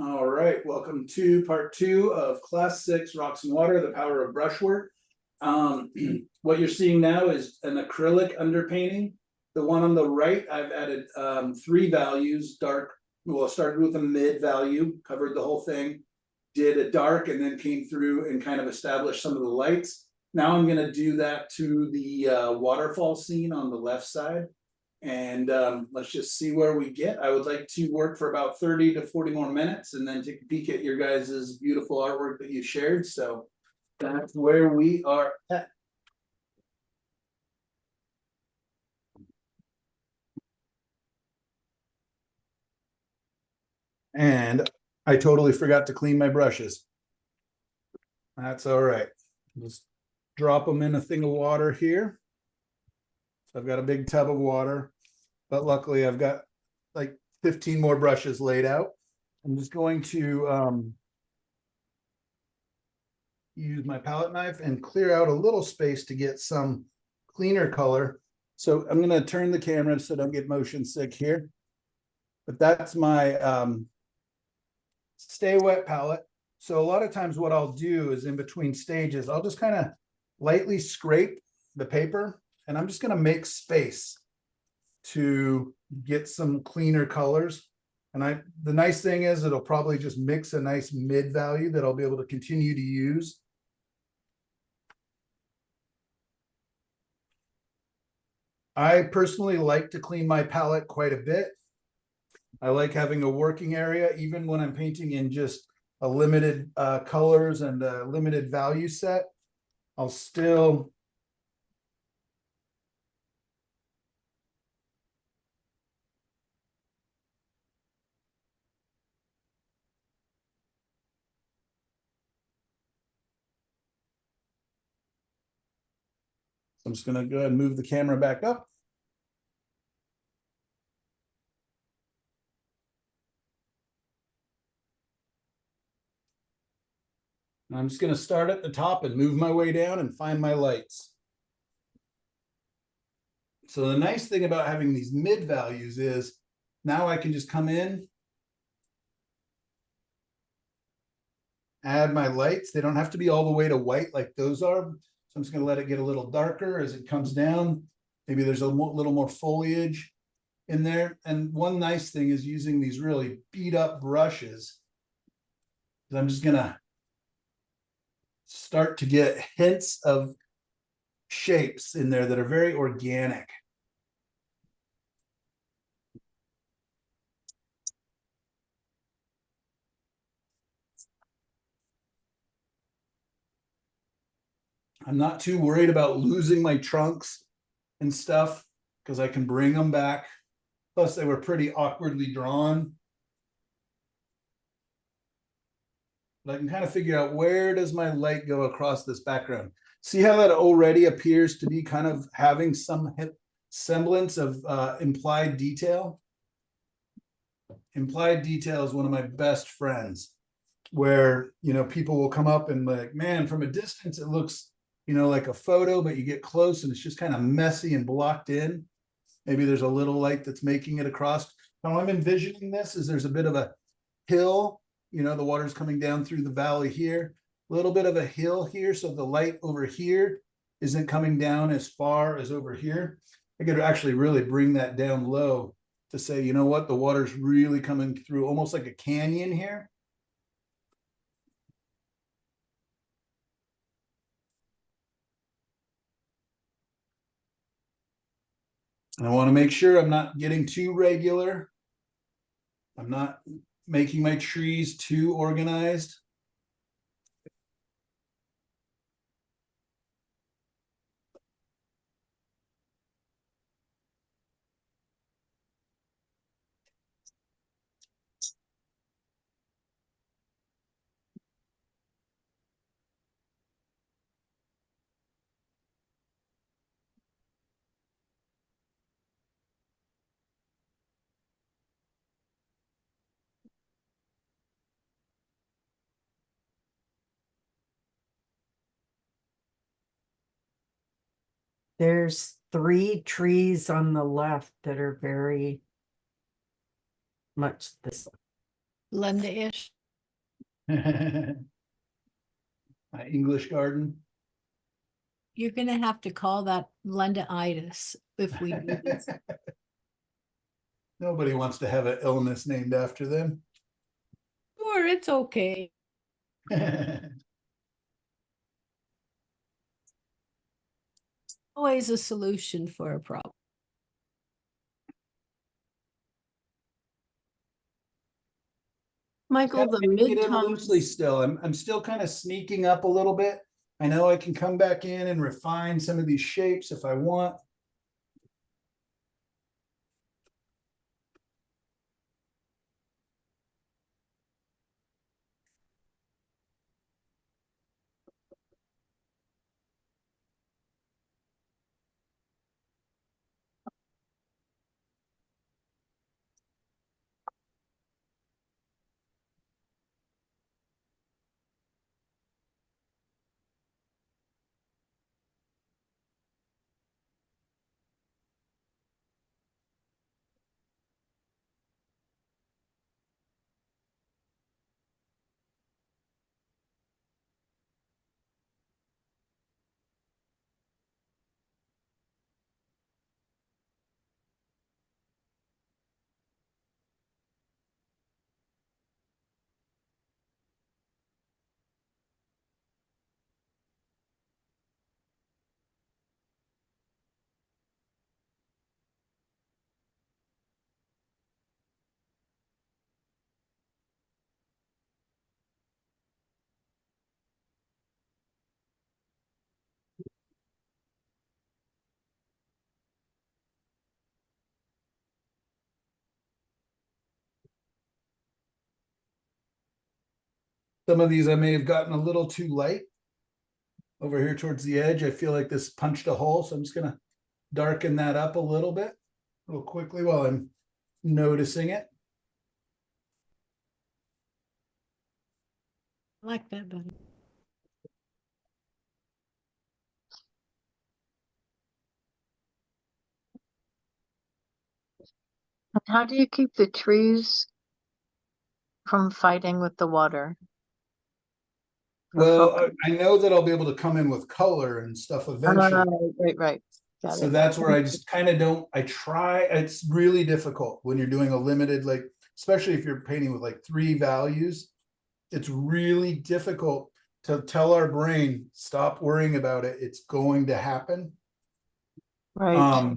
All right, welcome to part 2 of class 6 Rocks and Water, the power of brushwork. What you're seeing now is an acrylic underpainting. The one on the right, I've added 3 values, dark, well, started with a mid value, covered the whole thing, did a dark, and then came through and kind of established some of the lights. Now I'm gonna do that to the waterfall scene on the left side. And let's just see where we get. I would like to work for about 30 to 40 more minutes and then take a peek at your guys' beautiful artwork that you shared. So that's where we are at. And I totally forgot to clean my brushes. That's all right. Just drop them in a thing of water here. So I've got a big tub of water, but luckily I've got like 15 more brushes laid out. I'm just going to use my palette knife and clear out a little space to get some cleaner color. So I'm going to turn the camera so I don't get motion sick here. But that's my Stay Wet palette. So a lot of times what I'll do is in between stages, I'll just kind of lightly scrape the paper and I'm just going to make space to get some cleaner colors. And the nice thing is it'll probably just mix a nice mid value that I'll be able to continue to use. I personally like to clean my palette quite a bit. I like having a working area, even when I'm painting in just a limited colors and a limited value set. I'll still I'm just going to go ahead and move the camera back up. And I'm just going to start at the top and move my way down and find my lights. So the nice thing about having these mid values is now I can just come in, add my lights. They don't have to be all the way to white like those are. So I'm just going to let it get a little darker as it comes down. Maybe there's a little more foliage in there. And one nice thing is using these really beat up brushes. I'm just going to start to get hints of shapes in there that are very organic. I'm not too worried about losing my trunks and stuff because I can bring them back. Plus, they were pretty awkwardly drawn. But I can kind of figure out where does my light go across this background. See how that already appears to be kind of having some semblance of implied detail? Implied detail is one of my best friends where, you know, people will come up and like, man, from a distance, it looks, you know, like a photo, but you get close and it's just kind of messy and blocked in. Maybe there's a little light that's making it across. How I'm envisioning this is there's a bit of a hill, you know, the water's coming down through the valley here, a little bit of a hill here. So the light over here isn't coming down as far as over here. I could actually really bring that down low to say, you know what, the water's really coming through almost like a canyon here. And I want to make sure I'm not getting too regular. I'm not making my trees too organized. There's 3 trees on the left that are very much the same. Linda-ish. My English garden. You're gonna have to call that Linda-itis if we do this. Nobody wants to have an illness named after them. Sure, it's okay. Always a solution for a problem. Michael, the Get in loosely midtones, still. I'm still kind of sneaking up a little bit. I know I can come back in and refine some of these shapes if I want. Some of these I may have gotten a little too light. Over here towards the edge, I feel like this punched a hole, so I'm just gonna darken that up a little bit, real quickly while I'm noticing it. I like that better. how do you keep the trees from fighting with the water? For Well, focus? I know that I'll be able to come in with color and stuff eventually. Right. Got So it. that's where I just kind of don't, I try, it's really difficult when you're doing a limited, like, especially if you're painting with like 3 values. It's really difficult to tell our brain, stop worrying about it. It's going to happen. Right.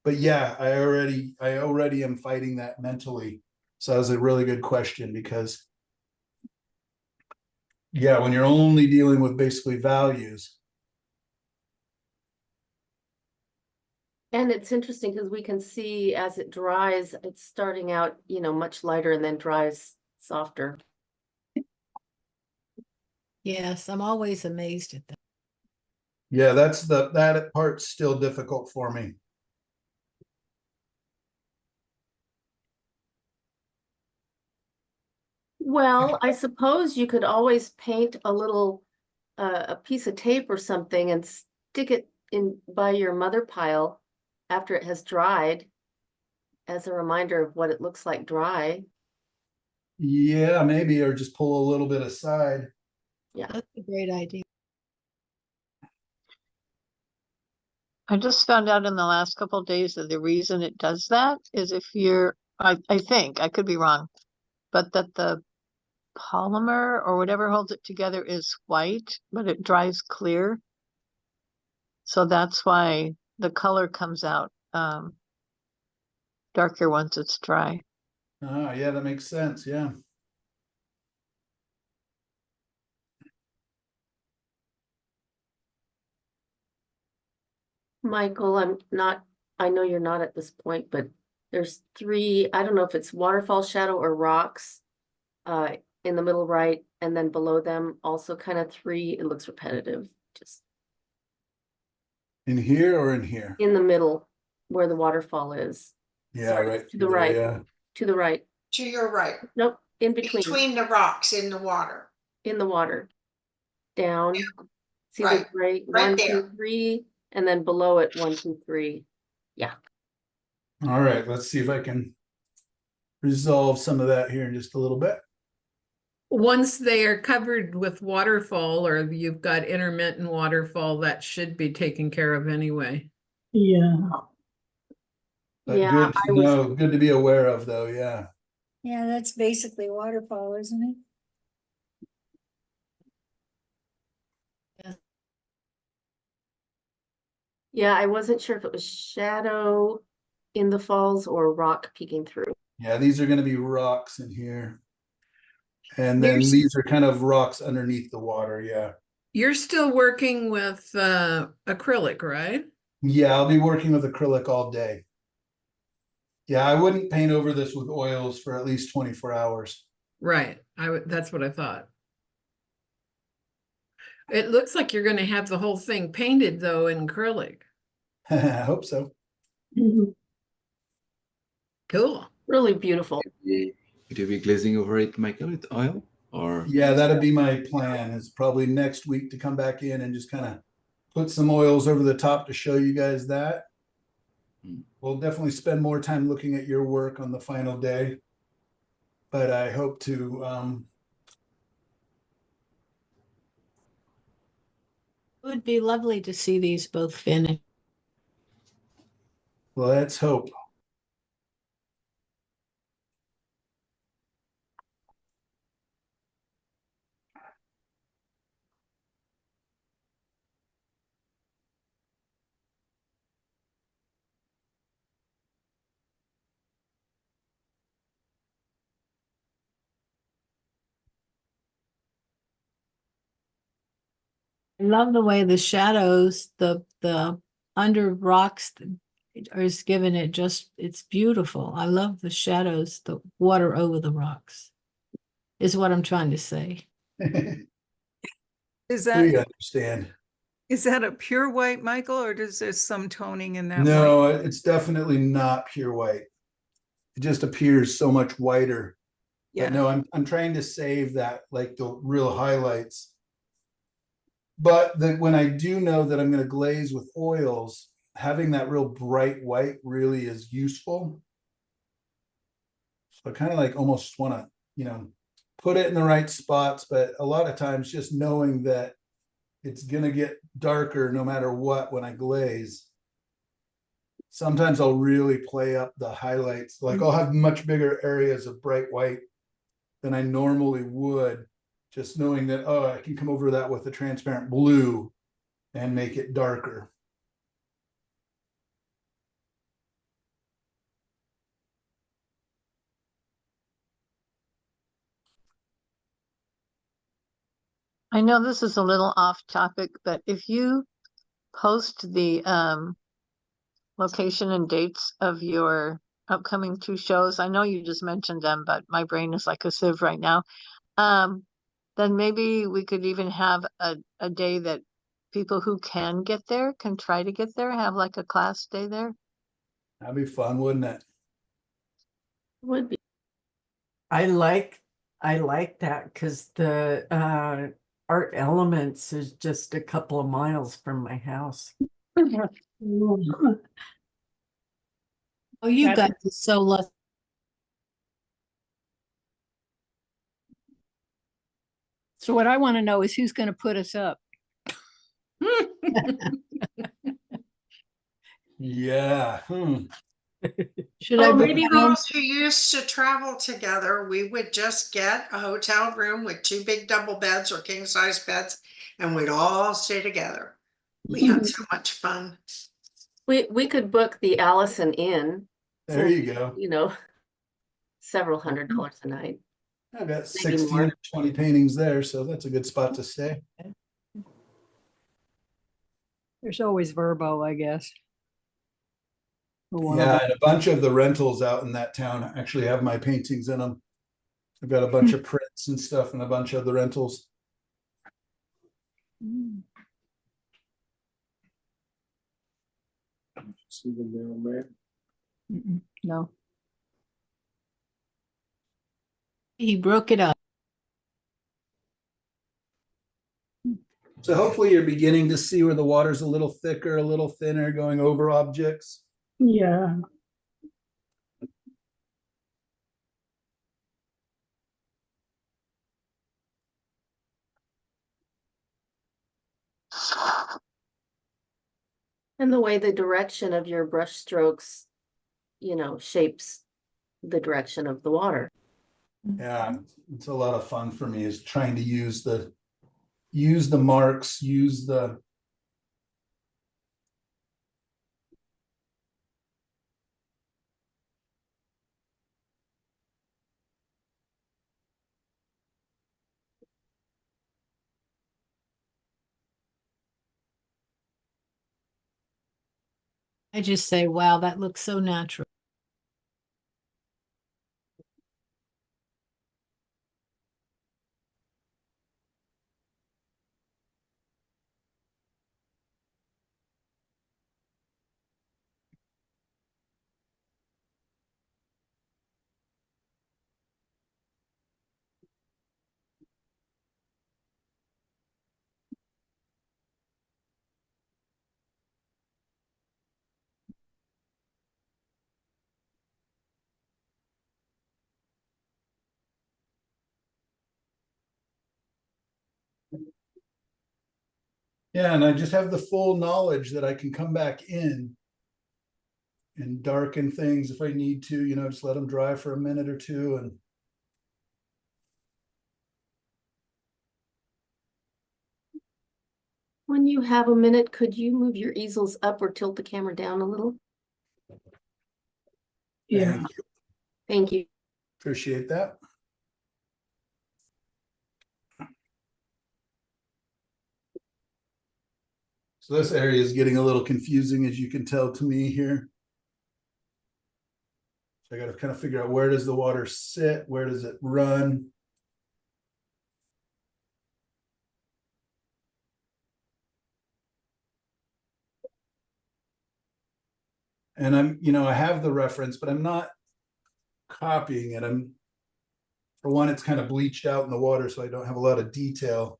But yeah, I already am fighting that mentally. So that was a really good question because yeah, when you're only dealing with basically values. And it's interesting because we can see as it dries, it's starting out, much lighter and then dries softer. Yes, I'm always amazed at that. Yeah, that part's still difficult for me. Well, I suppose you could always paint a little, a piece of tape or something and stick it in by your mother pile after it has dried as a reminder of what it looks like dry. Yeah, maybe, or just pull a little bit aside. Yeah. That's a great idea. I just found out in the last couple of days that the reason it does that is if you're, I think, I could be wrong, but that the polymer or whatever holds it together is white, but it dries clear. So that's why the color comes out darker once it's dry. Ah, yeah, that makes sense. Yeah. Michael, I know you're not at this point, but there's 3, I don't know if it's waterfall shadow or rocks in the middle right, and then below them also kind of 3, it looks repetitive, just In here or in here? in the middle where the waterfall is. Yeah, Sorry, right. to the right. Yeah. To the right. To your right, Nope, in between, between the rocks in the water. in the water. Down. See the Right, right, right 1, there. 2, 3, and then below it, 1, 2, 3. Yeah. All right, let's see if I can resolve some of that here in just a little bit. once they are covered with waterfall or you've got intermittent waterfall, that should be taken care of anyway. Yeah. But Yeah, good I to was, know, good to be aware of though, yeah. Yeah, that's basically waterfall, isn't it? yeah, I wasn't sure if it was shadow in the falls or rock peeking through. Yeah, these are gonna be rocks in here. And then There's- these are kind of rocks underneath the water, yeah. You're still working with acrylic, right? Yeah, I'll be working with acrylic all day. Yeah, I wouldn't paint over this with oils for at least 24 hours. Right. That's what I thought. It looks like you're gonna have the whole thing painted though in acrylic. I hope so. Cool. Really beautiful. Would you be glazing over it, Michael, with oil? Or Yeah, that'd be my plan, is probably next week to come back in and just kind of put some oils over the top to show you guys that. Hmm. We'll definitely spend more time looking at your work on the final day. But I hope to It would be lovely to see these both finished. let's hope. I love the way the shadows, the under rocks is given it just, it's beautiful. I love the shadows, the water over the rocks. Is what I'm trying to say. Is We that, understand. is that a pure white, Michael, or does there some toning in that white? No, it's definitely not pure white. It just appears so much whiter. Yeah, But no, I'm trying to save that, like the real highlights. But when I do know that I'm going to glaze with oils, having that real bright white really is useful. So I kind of like almost want to, put it in the right spots, but a lot of times just knowing that it's going to get darker no matter what when I glaze. Sometimes I'll really play up the highlights. Like I'll have much bigger areas of bright white than I normally would, just knowing that, oh, I can come over that with a transparent blue and make it darker. I know this is a little off topic, but if you post the location and dates of your upcoming 2 shows, I know you just mentioned them, but my brain is like a sieve right now. Then maybe we could even have a day that people who can get there can try to get there, have like a class day there. That'd be fun, wouldn't it? Would be. I like that because the Art Elements is just a couple of miles from my house. Oh, you That- guys are so lucky. So what I want to know is who's going to put us up? Yeah. Should I bring Lady my own? girls who used to travel together, we would just get a hotel room with 2 big double beds or king size beds, and we'd all stay together. We had so much fun. We could book the Allison Inn. There for, you go. Several $100s a night. I've got Maybe 16 more. or 20 paintings there, so that's a good spot to stay. There's always Verbo, I guess. For one of Yeah, them. and a bunch of the rentals out in that town actually have my paintings in them. I've got a bunch of prints and stuff and a bunch of the rentals. See the mailman? No. He broke it up. So hopefully you're beginning to see where the water's a little thicker, a little thinner, going over objects. Yeah. And the way the direction of your brush strokes, shapes the direction of the water. Yeah, it's a lot of fun for me is trying to use the marks, use the. I just say, wow, that looks so natural. Yeah, and I just have the full knowledge that I can come back in and darken things if I need to, just let them dry for a minute or two and. When you have a minute, could you move your easels up or tilt the camera down a little? Yeah. Thank you. Thank you. Appreciate that. So this area is getting a little confusing, as you can tell to me here. So I got to kind of figure out, where does the water sit? Where does it run? And I have the reference, but I'm not copying it. For one, it's kind of bleached out in the water, so I don't have a lot of detail.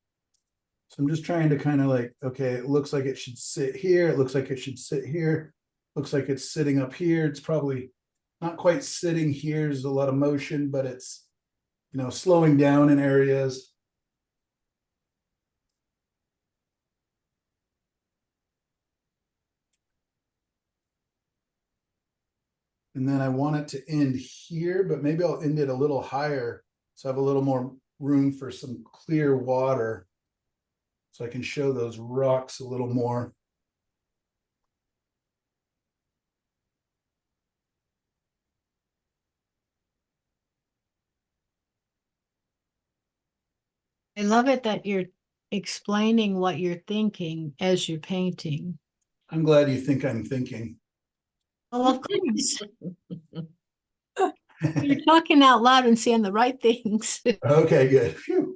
So I'm just trying to kind of like, okay, it looks like it should sit here. It looks like it should sit here. Looks like it's sitting up here. It's probably not quite sitting here. There's a lot of motion, but it's, slowing down in areas. And then I want it to end here, but maybe I'll end it a little higher, so I have a little more room for some clear water, so I can show those rocks a little more. I love it that you're explaining what you're thinking as you're painting. I'm glad you think I'm thinking. Well, of course. You're talking out loud and saying the right things. Okay, good. Phew.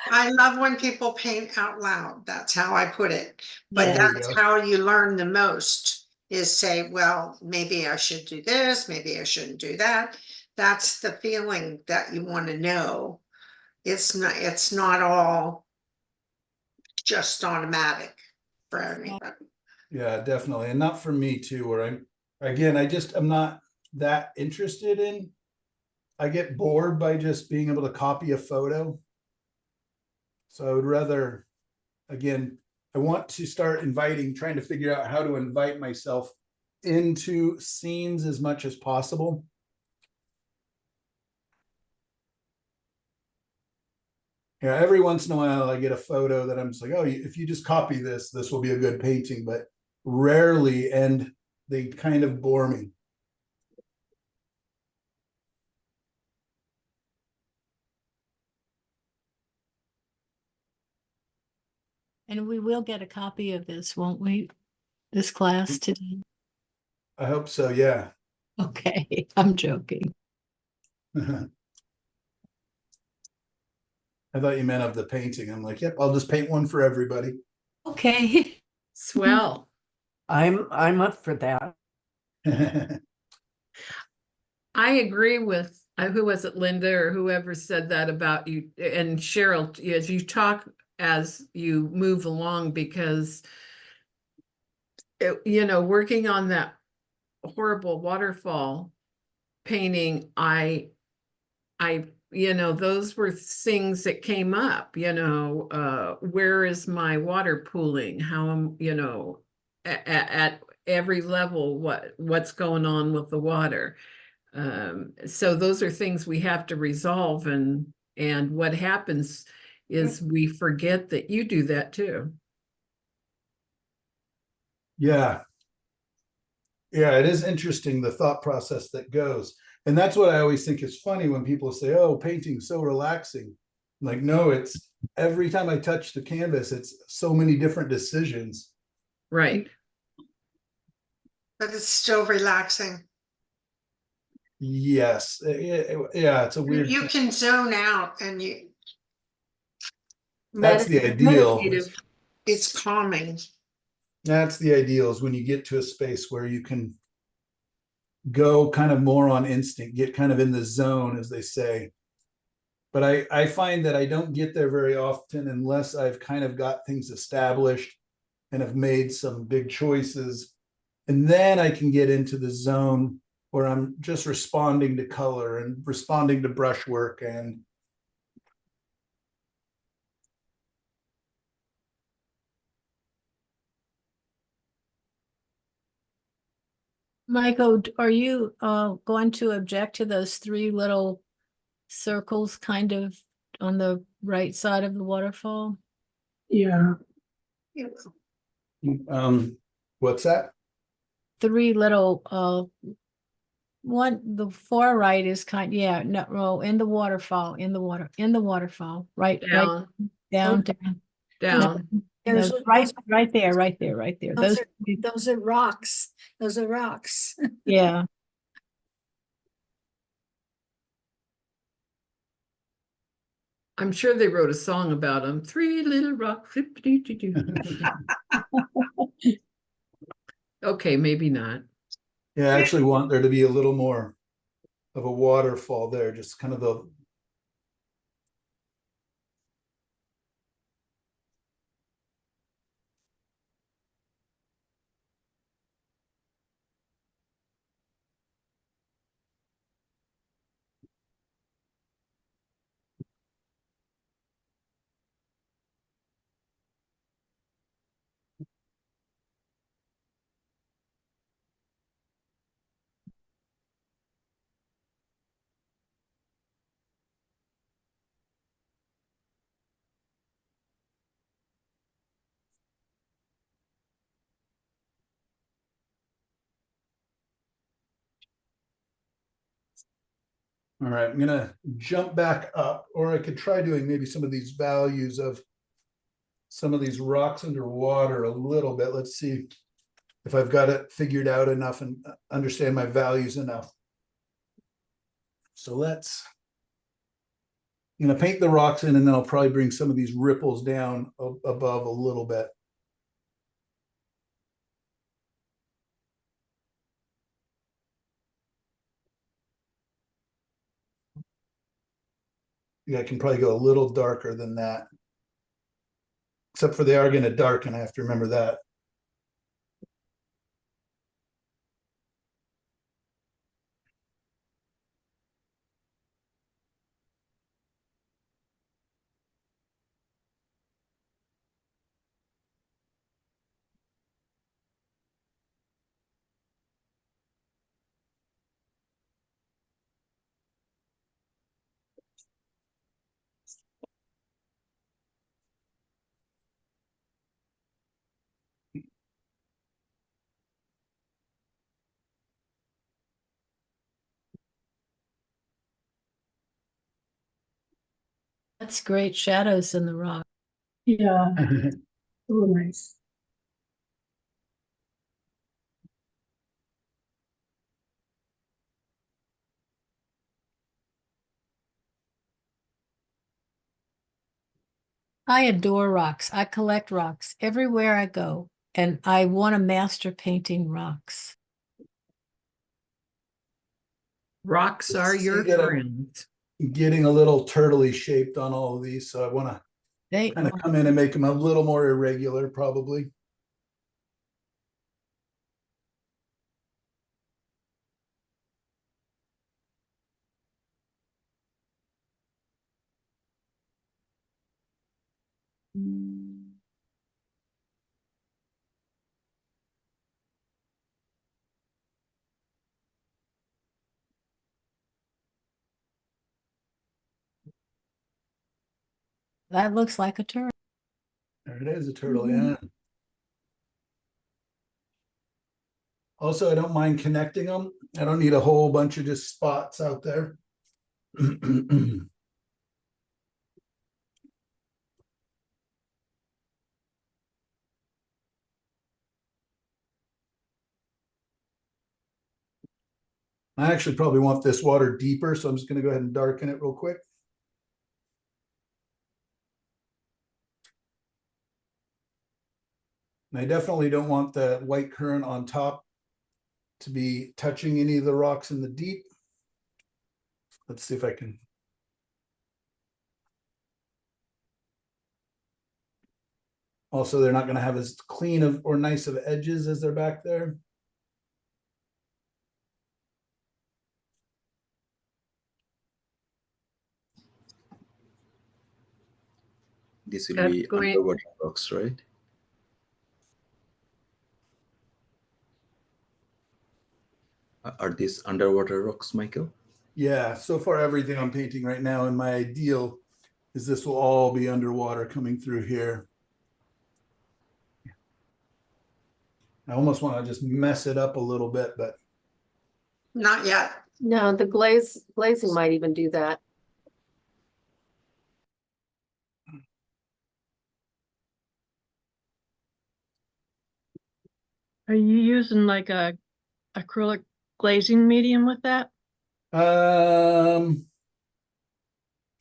I love when people paint out loud. That's how I put it. But Yeah. There we that's go. how you learn the most, is say, well, maybe I should do this, maybe I shouldn't do that. That's the feeling that you want to know. It's not all just automatic for everybody. Yeah, definitely. And not for me too, where I'm not that interested in, I get bored by just being able to copy a photo. So I would rather, again, I want to start trying to figure out how to invite myself into scenes as much as possible. Yeah, every once in a while I get a photo that I'm just like, oh, if you just copy this, this will be a good painting, but rarely, and they kind of bore me. And we will get a copy of this, won't we? This class today. I hope so, yeah. Okay, I'm joking. I thought you meant of the painting. I'm like, yep, I'll just paint one for everybody. Okay. Swell. I'm up for that. I agree with, who was it, Linda or whoever said that about you, and Cheryl, as you talk, as you move along, because working on that horrible waterfall painting, those were things that came up, where is my water pooling? How am, at every level what's going on with the water. So those are things we have to resolve, and what happens is we forget that you do that too. Yeah. Yeah, it is interesting, the thought process that goes. And that's what I always think is funny when people say, oh, painting's so relaxing. I'm like, no, it's every time I touch the canvas, it's so many different decisions. Right. But it's still relaxing. Yes. Yeah, it's a weird You thing. can zone out and That's the ideal. Meditative. it's calming. That's the ideal, is when you get to a space where you can go kind of more on instinct, get kind of in the zone, as they say. But I find that I don't get there very often unless I've kind of got things established and have made some big choices. And then I can get into the zone where I'm just responding to color and responding to brushwork. And Michael, are you going to object to those three little circles kind of on the right side of the waterfall? Yeah. what's that? Three little one, the far right is yeah, no, well, in the waterfall, in the waterfall, right Down, down. down. No, right there. Those Those, those are rocks. Those are rocks. yeah. I'm sure they wrote a song about them. Three little rock flip-a-doo-doo-doo. Okay, maybe not. Yeah, I actually want there to be a little more of a waterfall there, just kind of the. All right, I'm gonna jump back up, or I could try doing maybe some of these values of some of these rocks underwater a little bit. Let's see if I've got it figured out enough and understand my values enough. So I'm gonna paint the rocks in, and then I'll probably bring some of these ripples down above a little bit. Yeah, I can probably go a little darker than that. Except for they are gonna darken, I have to remember that. That's great shadows in the rock. Yeah. Oh, nice. I adore rocks. I collect rocks everywhere I go, and I want to master painting rocks. Rocks are See your that I'm friends. getting a little turtly shaped on all of these, so I want to They kind of come in and make them a little more irregular, probably. That looks like a turtle. There it is, a turtle, Mhm. yeah. Also, I don't mind connecting them. I don't need a whole bunch of just spots out there. I actually probably want this water deeper, so I'm just gonna go ahead and darken it real quick. And I definitely don't want the white current on top to be touching any of the rocks in the deep. Let's see if I can. Also, they're not gonna have as clean of or nice of edges as they're back there. This will That's be going- underwater rocks, right? Are these underwater rocks, Michael? Yeah, so far everything I'm painting right now in my ideal is this will all be underwater coming through here. I almost want to just mess it up a little bit, but Not yet. No, the glazing might even do that. Are you using like a acrylic glazing medium with that? um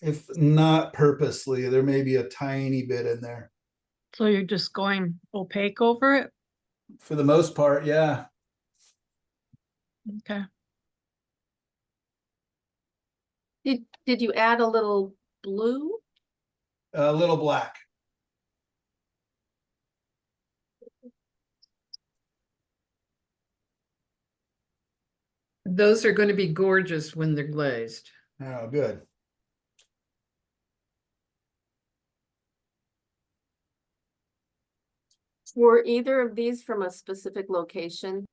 if not purposely, there may be a tiny bit in there. So you're just going opaque over it? For the most part, yeah. Okay. Did you add a little blue? A little black. Those are going to be gorgeous when they're glazed. Oh, good. Were either of these from a specific location?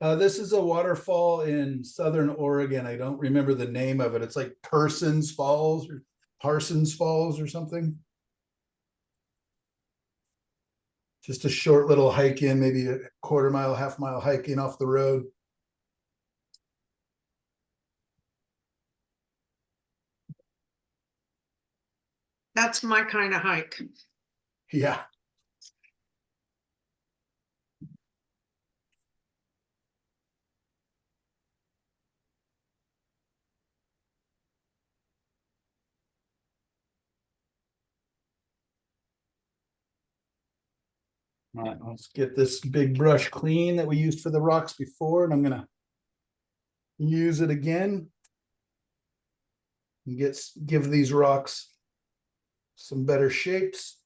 This is a waterfall in southern Oregon. I don't remember the name of it. It's like Parsons Falls or something. Just a short little hike in, maybe a quarter mile, half mile hiking off the road. That's my kind of hike. Yeah. All right, let's get this big brush clean that we used for the rocks before, and I'm gonna use it again. And give these rocks some better shapes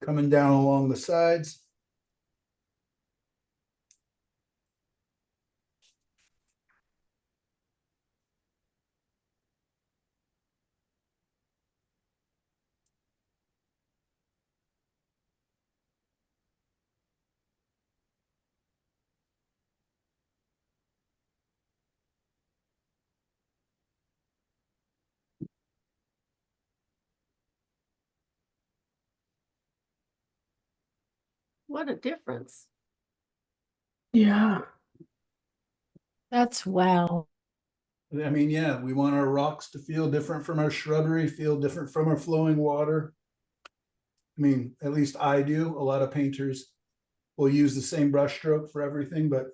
coming down along the sides. What a difference. Yeah. That's wow. I mean, yeah, we want our rocks to feel different from our shrubbery, feel different from our flowing water. I mean, at least I do. A lot of painters will use the same brush stroke for everything, but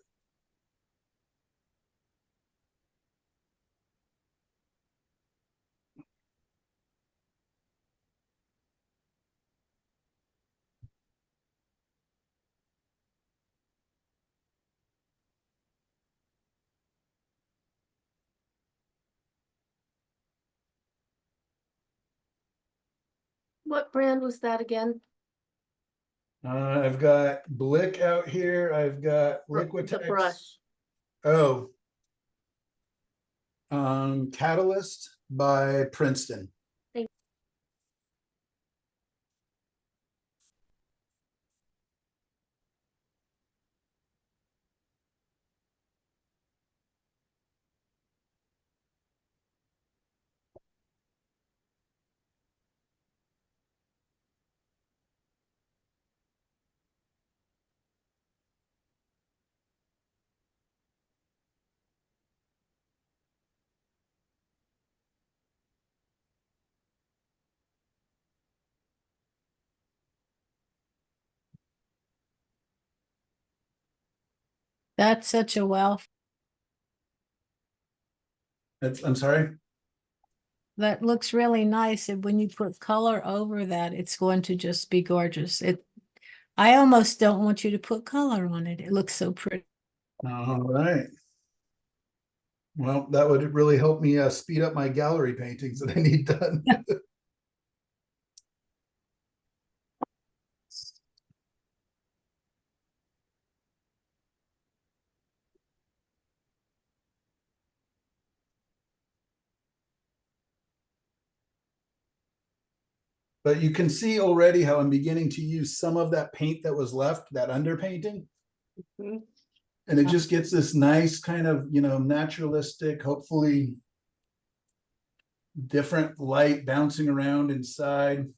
What brand was that again? I've got Blick out here. I've got The Liquitex. brush. Oh. Catalyst by Princeton. That's such a wow. I'm sorry. That looks really nice. And when you put color over that, it's going to just be gorgeous. I almost don't want you to put color on it. It looks so pretty. All right. Well, that would really help me speed up my gallery paintings that I need done. But you can see already how I'm beginning to use some of that paint that was left, that underpainting. Mhm. And it just gets this nice kind of, naturalistic, hopefully different light bouncing around inside.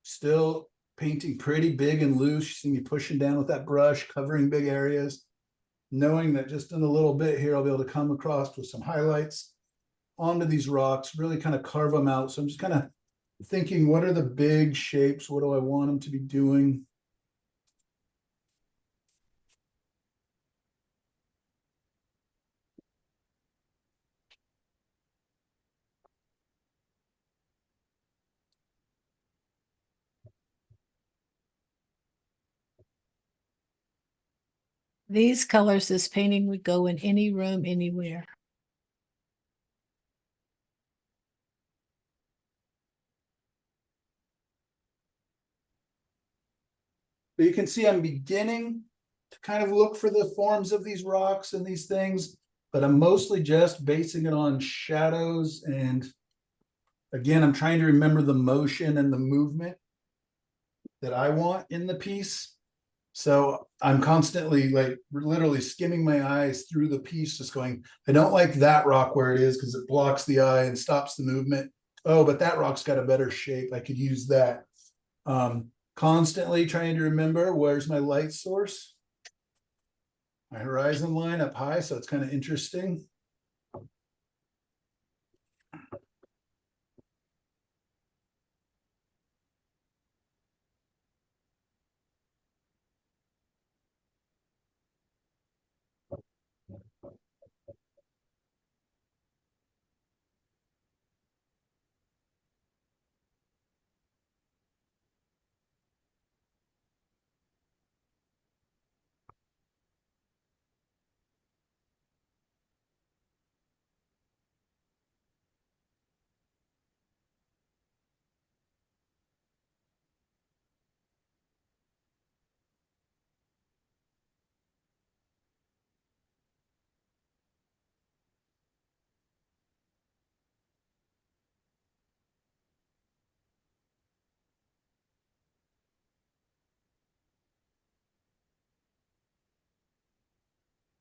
Still painting pretty big and loose. You see me pushing down with that brush, covering big areas, knowing that just in a little bit here, I'll be able to come across with some highlights onto these rocks, really kind of carve them out. So I'm just kind of thinking, what are the big shapes? What do I want them to be doing? These colors, this painting would go in any room, anywhere. But you can see I'm beginning to kind of look for the forms of these rocks and these things, but I'm mostly just basing it on shadows. And again, I'm trying to remember the motion and the movement that I want in the piece. So I'm constantly like literally skimming my eyes through the piece, just going, I don't like that rock where it is because it blocks the eye and stops the movement. Oh, but that rock's got a better shape. I could use that. Constantly trying to remember where's my light source. My horizon line up high, so it's kind of interesting.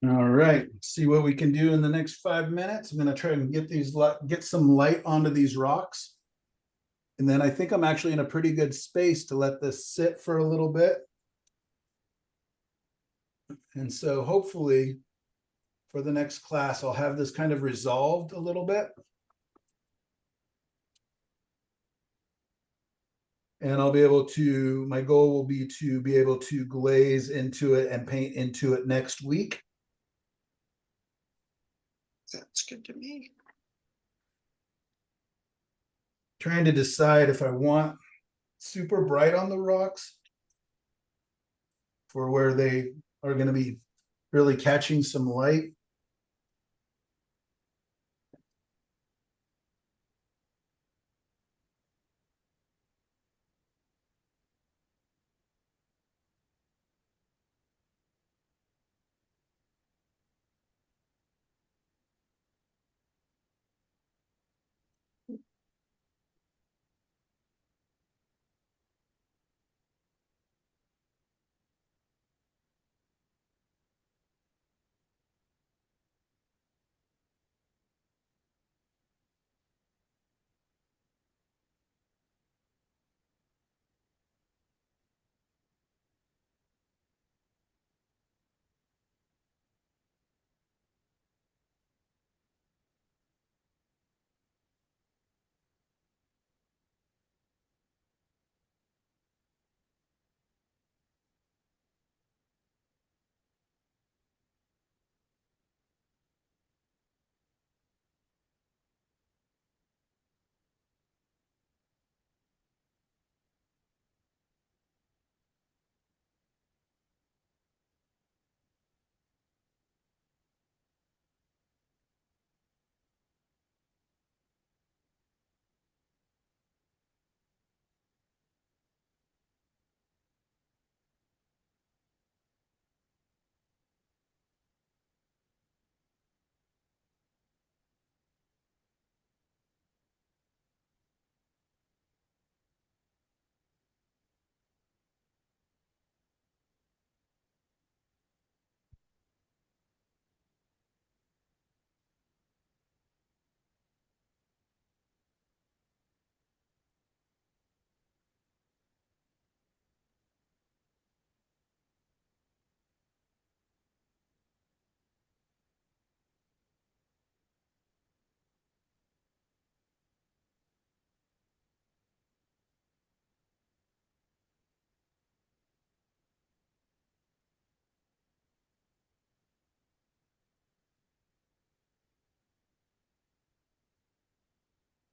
All right, see what we can do in the next 5 minutes. I'm going to try and get some light onto these rocks. And then I think I'm actually in a pretty good space to let this sit for a little bit. And so hopefully for the next class, I'll have this kind of resolved a little bit. And I'll be able to, my goal will be to be able to glaze into it and paint into it next week. Sounds good to me. Trying to decide if I want super bright on the rocks for where they are going to be really catching some light.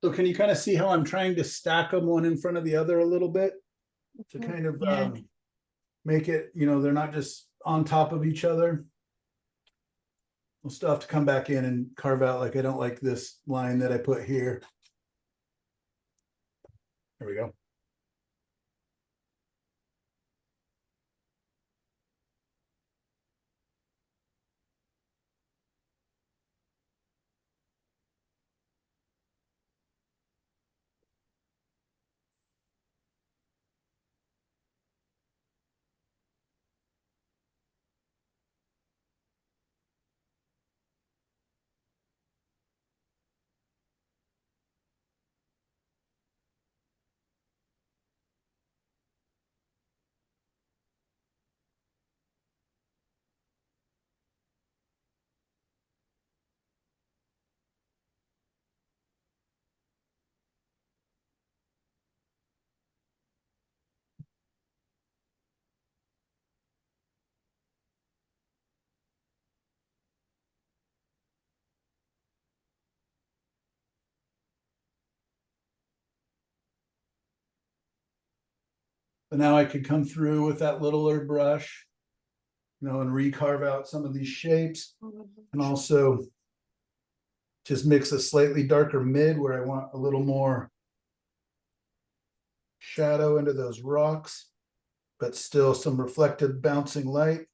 So can you kind of see how I'm trying to stack them one in front of the other a little bit? To kind of Yeah. make it, you know, they're not just on top of each other. We'll still have to come back in and carve out, like, I don't like this line that I put here. There we go. So now I could come through with that littler brush, you know, and recarve out some of these shapes, and also just mix a slightly darker mid where I want a little more shadow into those rocks, but still some reflected bouncing light.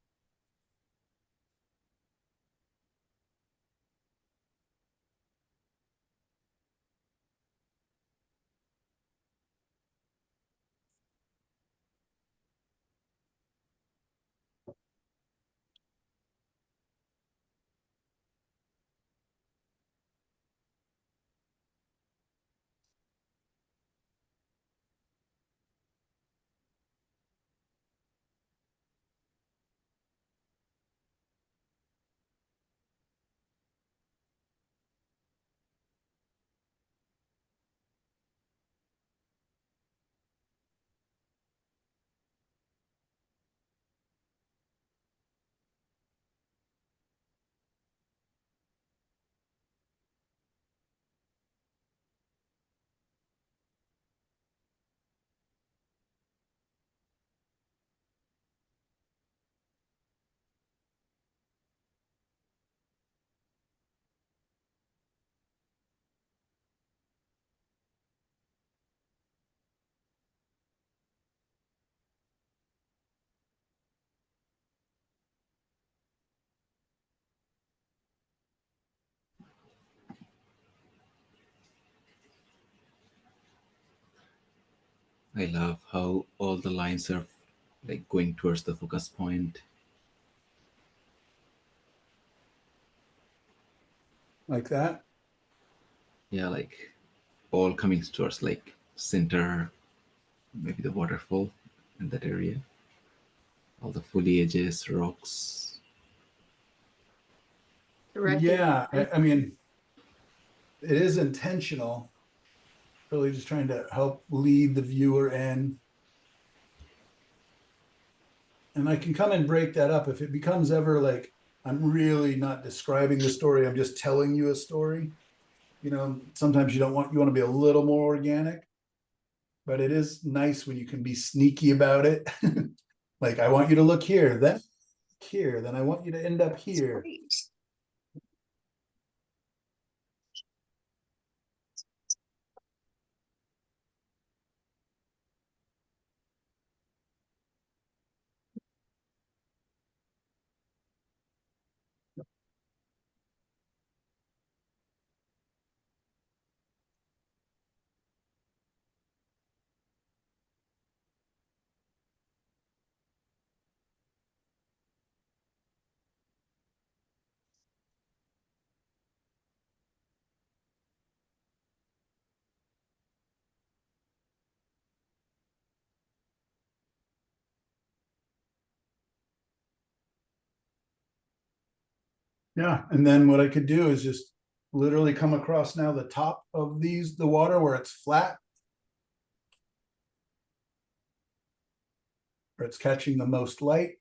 I love how all the lines are like going towards the focus point. Like that. Yeah, like all coming towards like center, maybe the waterfall in that area. All the foliages, rocks. Directing. Yeah, I mean, it is intentional. Really just trying to help lead the viewer in. And I can come and break that up if it becomes ever like, I'm really not describing the story, I'm just telling you a story. You know, sometimes you want to be a little more organic, but it is nice when you can be sneaky about it. Like, I want you to look here, then here, then I want you to end up here. Yeah, and then what I could do is just literally come across now the top of the water where it's flat. Where it's catching the most light.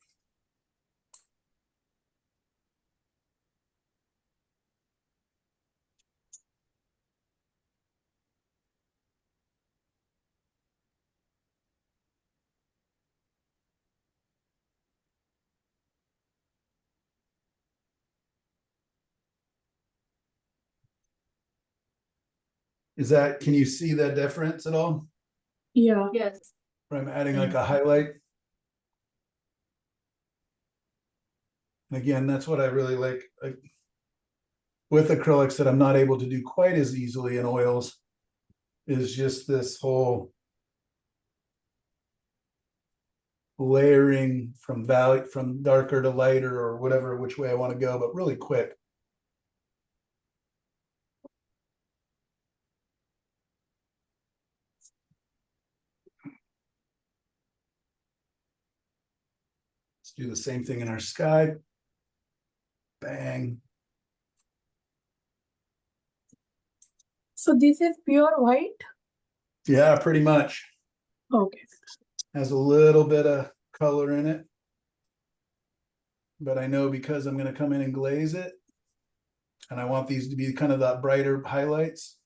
Is that, can you see that difference at all? Yeah. Yes. Where I'm adding like a highlight. And again, that's what I really like with acrylics that I'm not able to do quite as easily in oils, is just this whole layering from from darker to lighter or whatever, which way I want to go, but really quick. Let's do the same thing in our sky. Bang. So this is pure white? Yeah, pretty much. Okay. Has a little bit of color in it. But I know because I'm going to come in and glaze it, and I want these to be kind of that brighter highlights.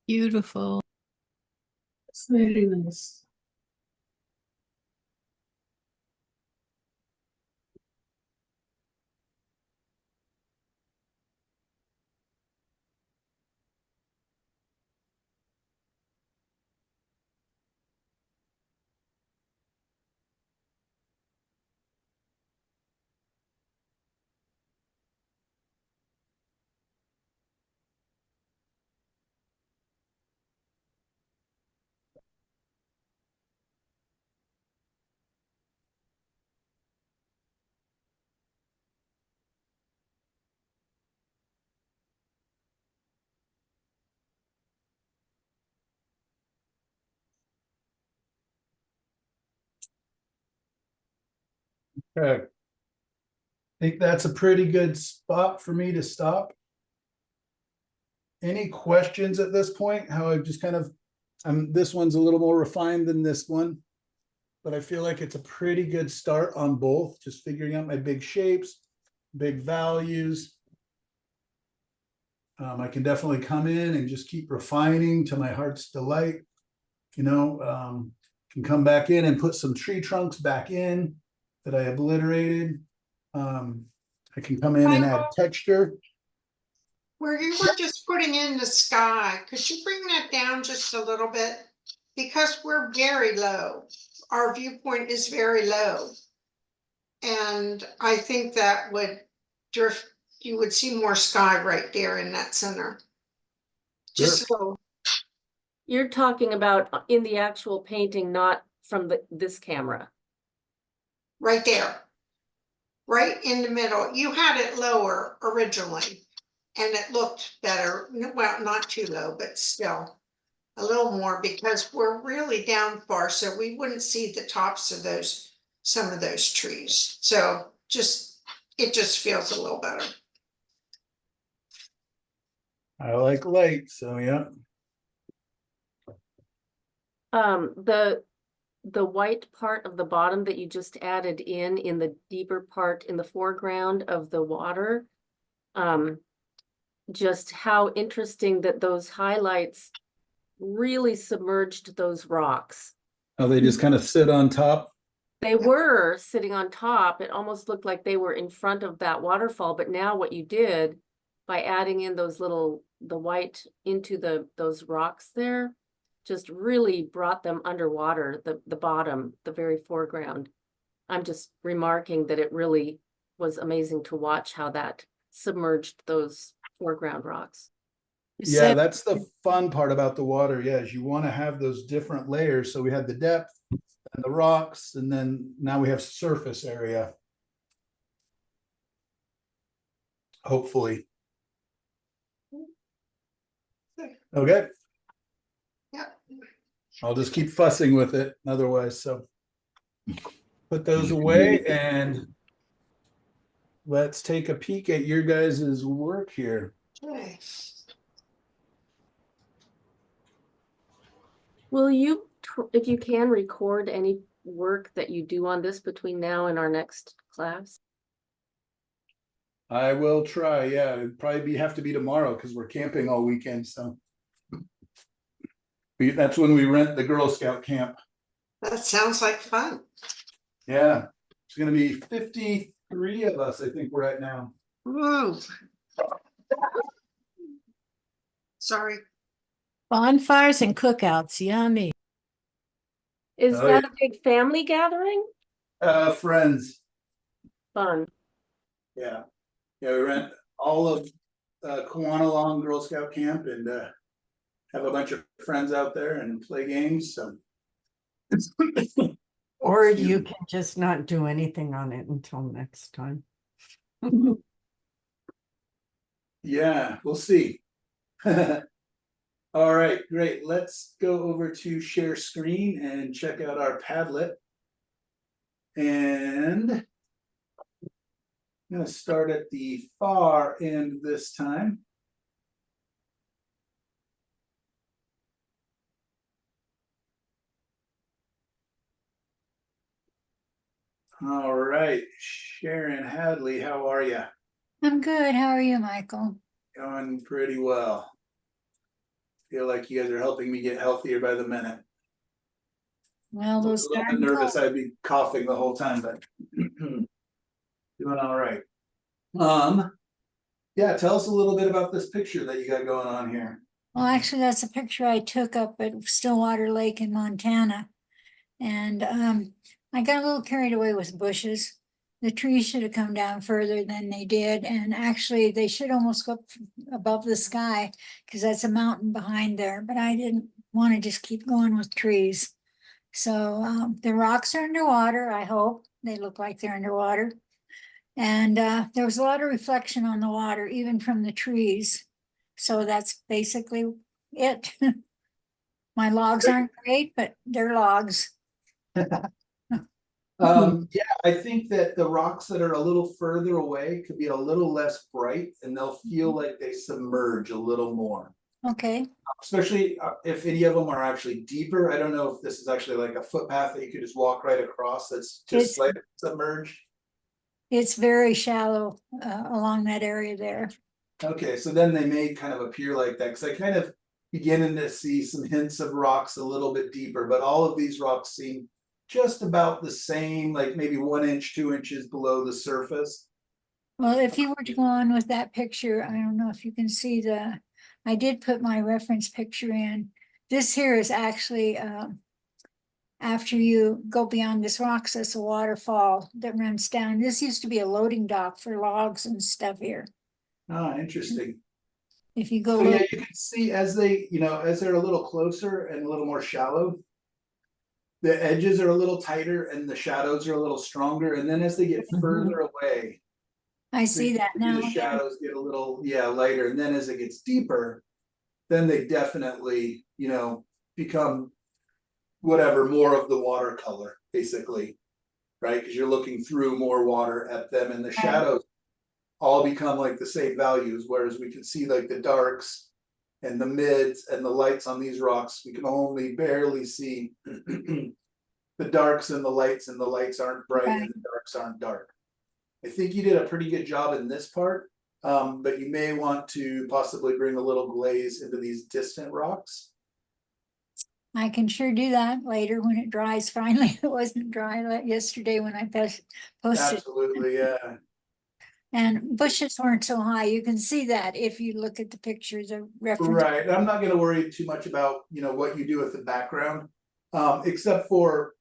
Beautiful. It's very nice. Okay. I think that's a pretty good spot for me to stop. Any questions at this point? How I've just kind of, this one's a little more refined than this one, but I feel like it's a pretty good start on both, just figuring out my big shapes, big values. I can definitely come in and just keep refining to my heart's delight. You know, can come back in and put some tree trunks back in that I obliterated. I can come in and add texture. Where you were just putting in the sky, could you bring that down just a little bit? Because we're very low. Our viewpoint is very low. And I think that would drift, you would see more sky right there in that center. Just So you're talking about in the actual painting, not from this camera. right there. right in the middle. You had it lower originally. And it looked better, well, not too low, but still a little more because we're really down far, so we wouldn't see the tops of those, some of those trees. So it just feels a little better. I like light, so yeah. The white part of the bottom that you just added in the deeper part in the foreground of the water. Just how interesting that those highlights really submerged those rocks. Oh, they just kind of sit on top. They were sitting on top. It almost looked like they were in front of that waterfall, but now what you did by adding in those the white into those rocks there, just really brought them underwater, the bottom, the very foreground. I'm just remarking that it really was amazing to watch how that submerged those foreground rocks. Yeah, that's the fun part about the water. Yeah, is you want to have those different layers. So we had the depth and the rocks, and then now we have surface area. Hopefully. Okay. Yeah. I'll just keep fussing with it otherwise, so put those away and let's take a peek at your guys' work here. Okay. Will you, if you can, record any work that you do on this between now and our next class? I will try, yeah, it'd probably have to be tomorrow because we're camping all weekend, so. That's when we rent the Girl Scout camp. That sounds like fun. Yeah, it's gonna be 53 of us, I think we're at now. Woo. Sorry. Bonfires and cookouts, yummy. Is Oh, that a big family gathering? Friends, Fun. yeah. Yeah, we rent all of Kiwanalong Girl Scout camp and have a bunch of friends out there and play games, so. Or Excuse you me. can just not do anything on it until next time. Yeah, we'll see. All right, great. Let's go over to share screen and check out our Padlet. And I'm gonna start at the far end this time. All right, Sharon Hadley, how are you? I'm good. How are you, Michael? Going pretty well. Feel like you guys are helping me get healthier by the minute. Well, A we'll little start. bit nervous, I'd be coughing the whole time, but doing all right. Yeah, tell us a little bit about this picture that you got going on here. Well, actually, that's a picture I took up at Stillwater Lake in Montana. And I got a little carried away with bushes. The trees should have come down further than they did. And actually, they should almost go up above the sky because that's a mountain behind there. But I didn't want to just keep going with trees. So the rocks are underwater, I hope. They look like they're underwater. And there was a lot of reflection on the water, even from the trees. So that's basically it. My logs aren't great, but they're logs. Yeah, I think that the rocks that are a little further away could be a little less bright and they'll feel like they submerge a little more. Okay. Especially if any of them are actually deeper. I don't know if this is actually like a footpath that you could just walk right across that's just It's- like submerged. It's very shallow along that area there. Okay, so then they may kind of appear like that, because I kind of beginning to see some hints of rocks a little bit deeper, but all of these rocks seem just about the same, like maybe 1 inch, 2 inches below the surface. Well, if you were to go on with that picture, I don't know if you can see I did put my reference picture in. This here is actually, after you go beyond this rocks, it's a waterfall that runs down. This used to be a loading dock for logs and stuff here. Ah, interesting. If you go So yeah, look, you can see as they, as they're a little closer and a little more shallow, the edges are a little tighter and the shadows are a little stronger, and then as they get further away, I see that maybe now. the shadows get a little, yeah, lighter, and then as it gets deeper, then they definitely, you know, become whatever, more of the watercolor, basically, right? Because you're looking through more water at them, and the shadows all become like the same values, whereas we can see like the darks and the mids and the lights on these rocks, we can only barely see the darks and the lights aren't bright Right. and the darks aren't dark. I think you did a pretty good job in this part, but you may want to possibly bring a little glaze into these distant rocks. I can sure do that later when it dries. Finally, it wasn't dry like yesterday when I posted. Absolutely, yeah. And bushes weren't so high. You can see that if you look at the pictures of reference. Right, I'm not gonna worry too much about, you know, what you do with the background, except for,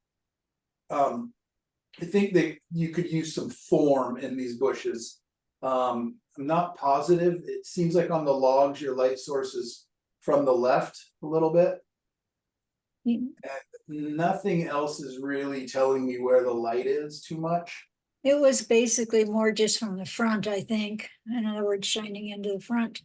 I think that you could use some form in these bushes. I'm not positive, it seems like on the logs, your light source is from the left a little bit. Mm. And nothing else is really telling me where the light is too much. It was basically more just from the front, I think. In other words, shining into the front.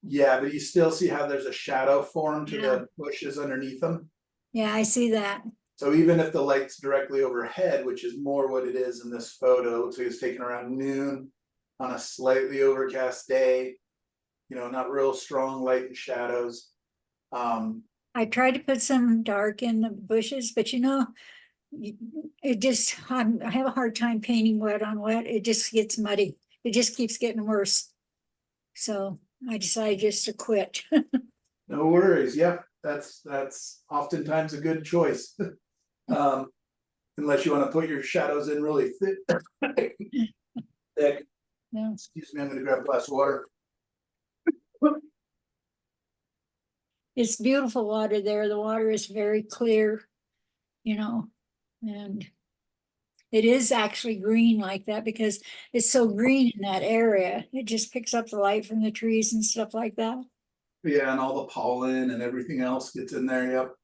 Yeah, but you still see how there's a shadow form to Yeah. the bushes underneath them. Yeah, I see that. So even if the light's directly overhead, which is more what it is in this photo, so it's taken around noon on a slightly overcast day, you know, not real strong light and shadows. I tried to put some dark in the bushes, but you know, it just, I have a hard time painting wet on wet. It just gets muddy. It just keeps getting worse. So I decided just to quit. No worries, yep, that's oftentimes a good choice. Unless you want to put your shadows in really thick. Thick. Yeah. Excuse me, I'm gonna grab a glass of water. It's beautiful water there. The water is very clear, you know, and it is actually green like that because it's so green in that area. It just picks up the light from the trees and stuff like that. Yeah, and all the pollen and everything else gets in there, yep.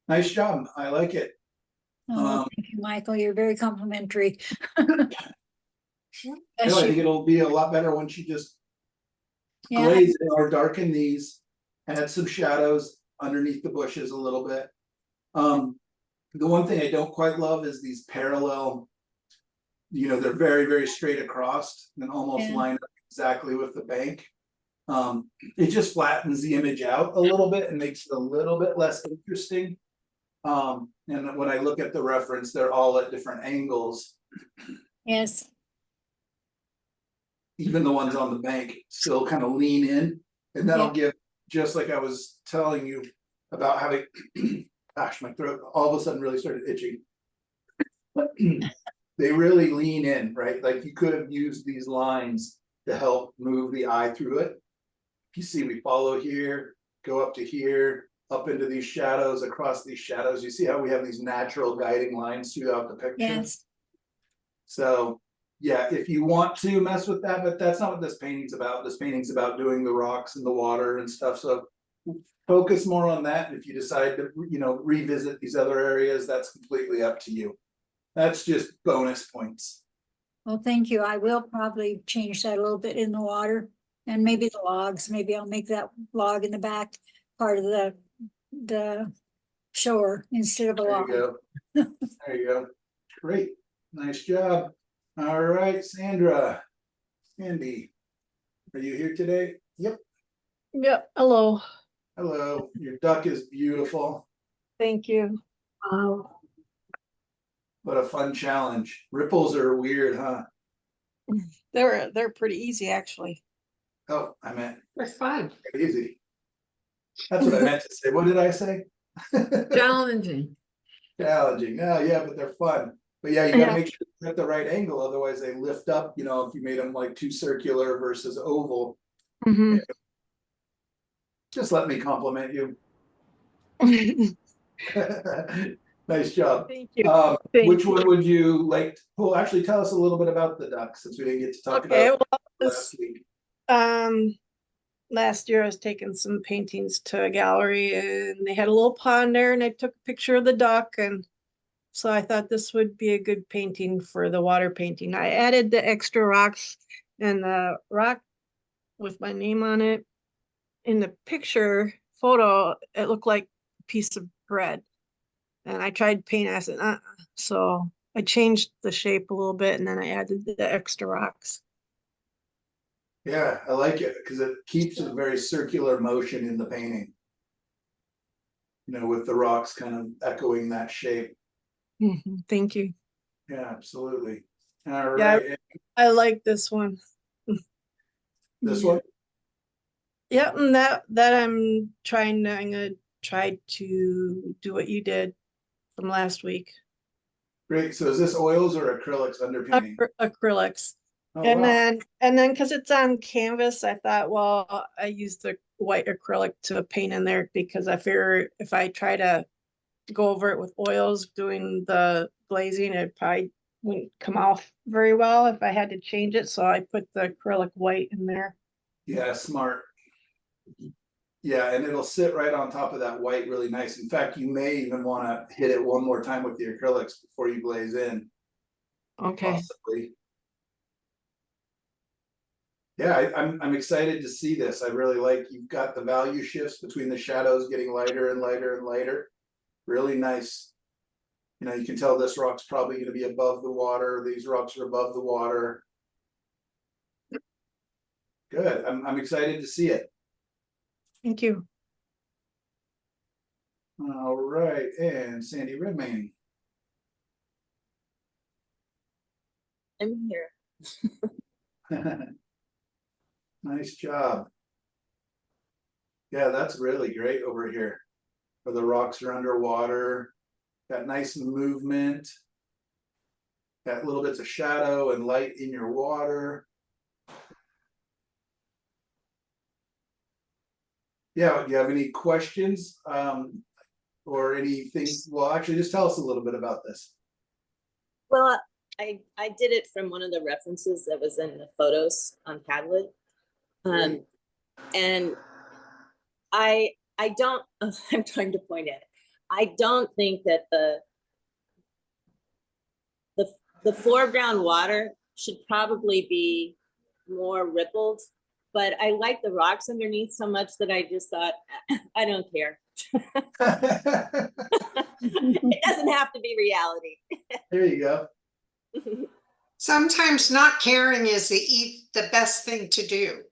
Nice job, I like it. Oh, thank you, Michael. You're very complimentary. I think it'll be a lot better once you just Yeah, glaze it or darken these, add some shadows underneath the bushes a little bit. The one thing I don't quite love is these parallel, you know, they're very, very straight across and almost Yeah. line up exactly with the bank. It just flattens the image out a little bit and makes it a little bit less interesting. And when I look at the reference, they're all at different angles. yes. Even the ones on the bank still kind of lean in, and that'll give, just like I was telling you about having, gosh, my throat all of a sudden really started itching. They really lean in, right? Like you could have used these lines to help move the eye through it. You see, we follow here, go up to here, up into these shadows, across these shadows. You see how we have these natural guiding lines throughout the picture? Yes. So, yeah, if you want to mess with that, but that's not what this painting's about. This painting's about doing the rocks and the water and stuff. So focus more on that. And if you decide to, you know, revisit these other areas, that's completely up to you. That's just bonus points. Well, thank you. I will probably change that a little bit in the water and maybe the logs. Maybe I'll make that log in the back part of the shore instead of a There log. you go. There you go. Great. Nice job. All right, Sandra. Sandy, are you here today? Yep. Yep, hello, Hello. Your duck is beautiful. thank you. What a fun challenge. Ripples are weird, huh? They're pretty easy, actually. Oh, I meant They're fun. easy. That's what I meant to say. What did I say? Challenging. Challenging. Oh, yeah, but they're fun. But yeah, you gotta Yeah. make sure they're at the right angle, otherwise they lift up, you know, if you made them like too circular versus oval. Mhm. Just let me compliment you. Nice job. Thank you. Which Thank you. one would you like? Well, actually tell us a little bit about the duck since we didn't get to talk Okay, about well, it last week. um, last year I was taking some paintings to a gallery and they had a little pond there and I took a picture of the duck, and so I thought this would be a good painting for the water painting. I added the extra rocks, and the rock with my name on it. In the picture photo, it looked like a piece of bread. And I tried paint, I said, so I changed the shape a little bit and then I added the extra rocks. Yeah, I like it because it keeps a very circular motion in the painting. You know, with the rocks kind of echoing that shape. Thank you. Yeah, absolutely. All Yeah, right. I like this one. This Yeah. one? Yep, and that I'm gonna try to do what you did from last week. Great. So is this oils or acrylics underpainting? Acrylics. Oh, And wow. then because it's on canvas, I thought, well, I use the white acrylic to paint in there because I figure if I try to go over it with oils doing the glazing, it probably wouldn't come off very well if I had to change it. So I put the acrylic white in there. Yeah, smart. Yeah, and it'll sit right on top of that white really nice. In fact, you may even want to hit it one more time with the acrylics before you glaze in. Okay. Possibly. Yeah, I'm excited to see this. I really like you've got the value shifts between the shadows getting lighter and lighter and lighter. Really nice. You know, you can tell this rock's probably going to be above the water. These rocks are above the water. Good. I'm excited to see it. Thank you. All right, and Sandy Redmayne. I'm here. Nice job. Yeah, that's really great over here. Where the rocks are underwater. Got nice movement. Got little bits of shadow and light in your water. Yeah, do you have any questions? Or anything? Well, actually, just tell us a little bit about this. Well, I did it from one of the references that was in the photos on Padlet. And I don't, I'm trying to point at it. I don't think that the foreground water should probably be more rippled, but I like the rocks underneath so much that I just thought, I don't care. It doesn't have to be reality. There you go. Sometimes not caring is the best thing to do.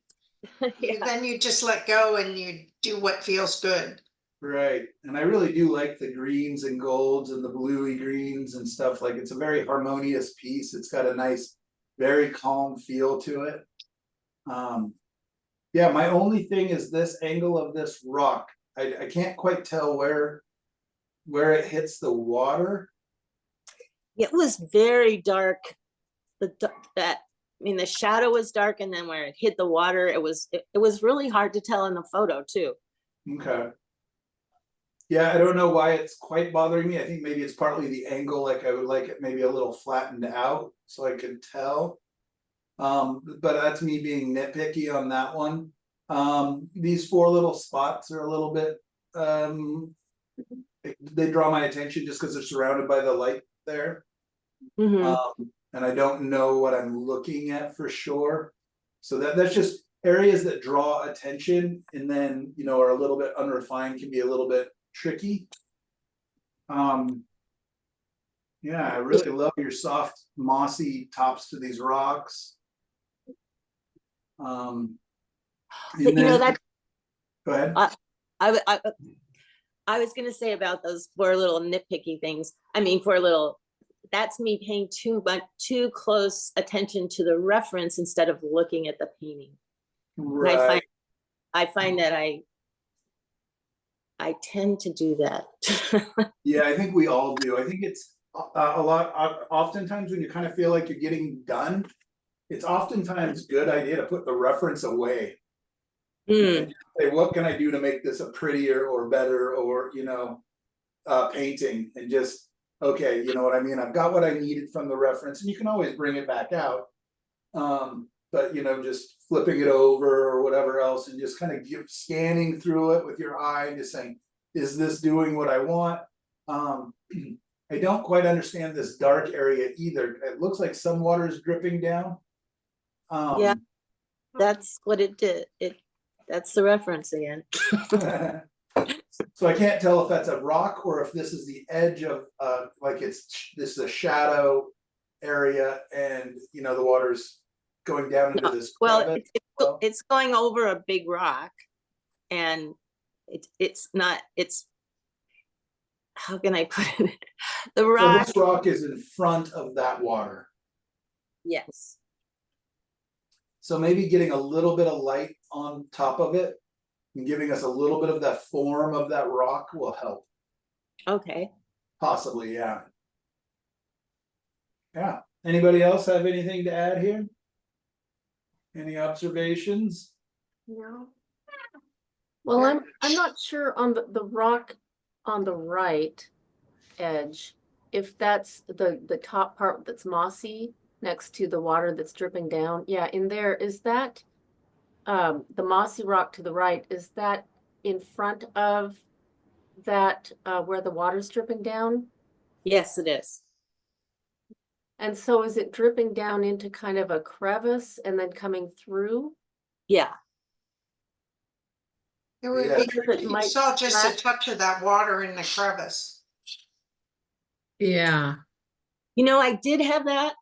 Yeah. Then you just let go and you do what feels good. Right. And I really do like the greens and golds and the bluey greens and stuff. Like it's a very harmonious piece. It's got a nice, very calm feel to it. Yeah, my only thing is this angle of this rock. I can't quite tell where it hits the water. It was very dark. I mean, the shadow was dark, and then where it hit the water, it was really hard to tell in the photo too. Okay. Yeah, I don't know why it's quite bothering me. I think maybe it's partly the angle, like I would like it maybe a little flattened out so I could tell. But that's me being nitpicky on that one. These four little spots are a little bit, they draw my attention just because they're surrounded by the light there. And I don't know what I'm looking at for sure. So that's just areas that draw attention and then, you know, are a little bit unrefined, can be a little bit tricky. Yeah, I really love your soft mossy tops to these rocks. But you know that. Go ahead. I was going to say about those four little nitpicky things. I mean, that's me paying too close attention to the reference instead of looking at the painting. Right. I find that I tend to do that. Yeah, I think we all do. I think it's a lot, oftentimes when you kind of feel like you're getting done, it's oftentimes a good idea to put the reference away. And just say, what can I do to make this a prettier or better or, you know, painting, and just, okay, you know what I mean? I've got what I needed from the reference, and you can always bring it back out. but just flipping it over or whatever else and just kind of scanning through it with your eye and just saying, is this doing what I want? I don't quite understand this dark area either. It looks like some water is dripping down. Yeah. That's what it did. That's the reference again. So I can't tell if that's a rock or if this is the edge of, like this is a shadow area and, the water's going down into this. Well, crevice. it's going over a big rock, and it's how can I put it? The So rock, this rock is in front of that water. yes. So maybe getting a little bit of light on top of it and giving us a little bit of that form of that rock will help. Okay. Possibly, yeah. Yeah. Anybody else have anything to add here? Any observations? No. Well, I'm not sure on the rock on the right edge, if that's the top part that's mossy next to the water that's dripping down. Yeah, in there, is that the mossy rock to the right, is that in front of that where the water's dripping down? Yes, it is. And so is it dripping down into kind of a crevice and then coming through? Yeah. It would Yeah. be Because it tricky. You might saw just a splash. touch of that water in the crevice. Yeah. I did have that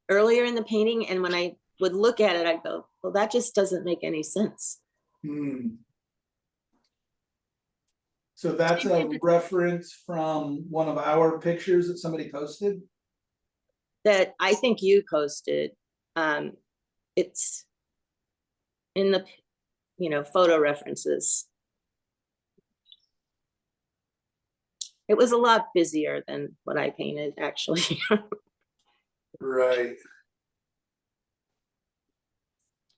earlier in the painting, and when I would look at it, I'd go, well, that just doesn't make any sense. So that's a reference from one of our pictures that somebody posted? That I think you posted. It's in the, photo references. It was a lot busier than what I painted, actually. Right.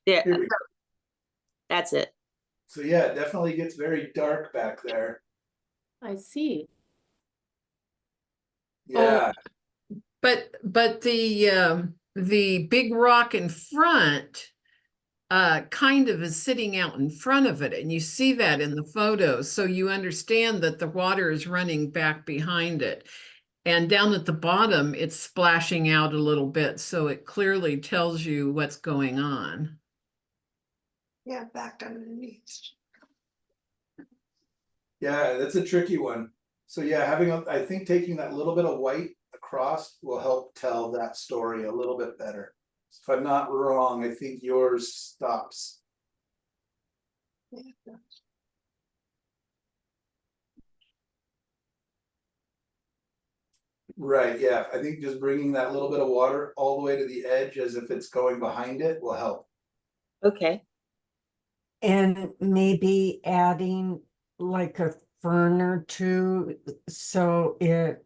Yeah, Here we- that's it. So yeah, it definitely gets very dark back there. I see. Yeah, But the big rock in front kind of is sitting out in front of it, and you see that in the photos, so you understand that the water is running back behind it. And down at the bottom, it's splashing out a little bit, so it clearly tells you what's going on. Yeah, back underneath. yeah, that's a tricky one. So yeah, I think taking that little bit of white across will help tell that story a little bit better. If I'm not wrong, I think yours stops. Right, yeah, I think just bringing that little bit of water all the way to the edge as if it's going behind it will help. Okay. And maybe adding like a fern or two, so it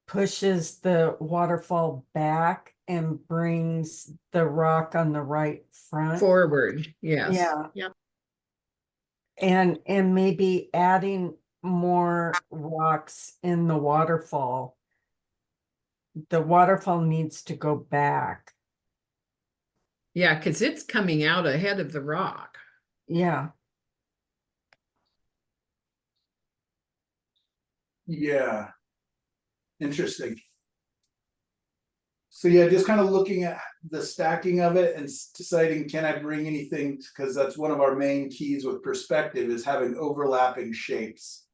pushes the waterfall back and brings the rock on the right front. Forward, yes. Yeah. Yep. And maybe adding more rocks in the waterfall. The waterfall needs to go back. Yeah, because it's coming out ahead of the rock. Yeah. Yeah. Interesting. So yeah, just kind of looking at the stacking of it and deciding, can I bring anything? Because that's one of our main keys with perspective, is having overlapping shapes.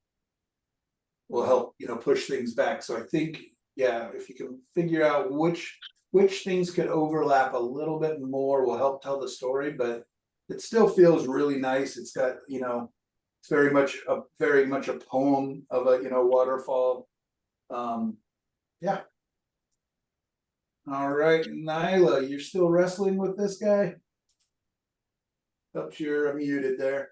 Will help, push things back. So I think, yeah, if you can figure out which things could overlap a little bit more will help tell the story, but it still feels really nice. It's got, it's very much a poem of a, waterfall. Yeah. All right, Nyla, you're still wrestling with this guy? Oops, you're muted there.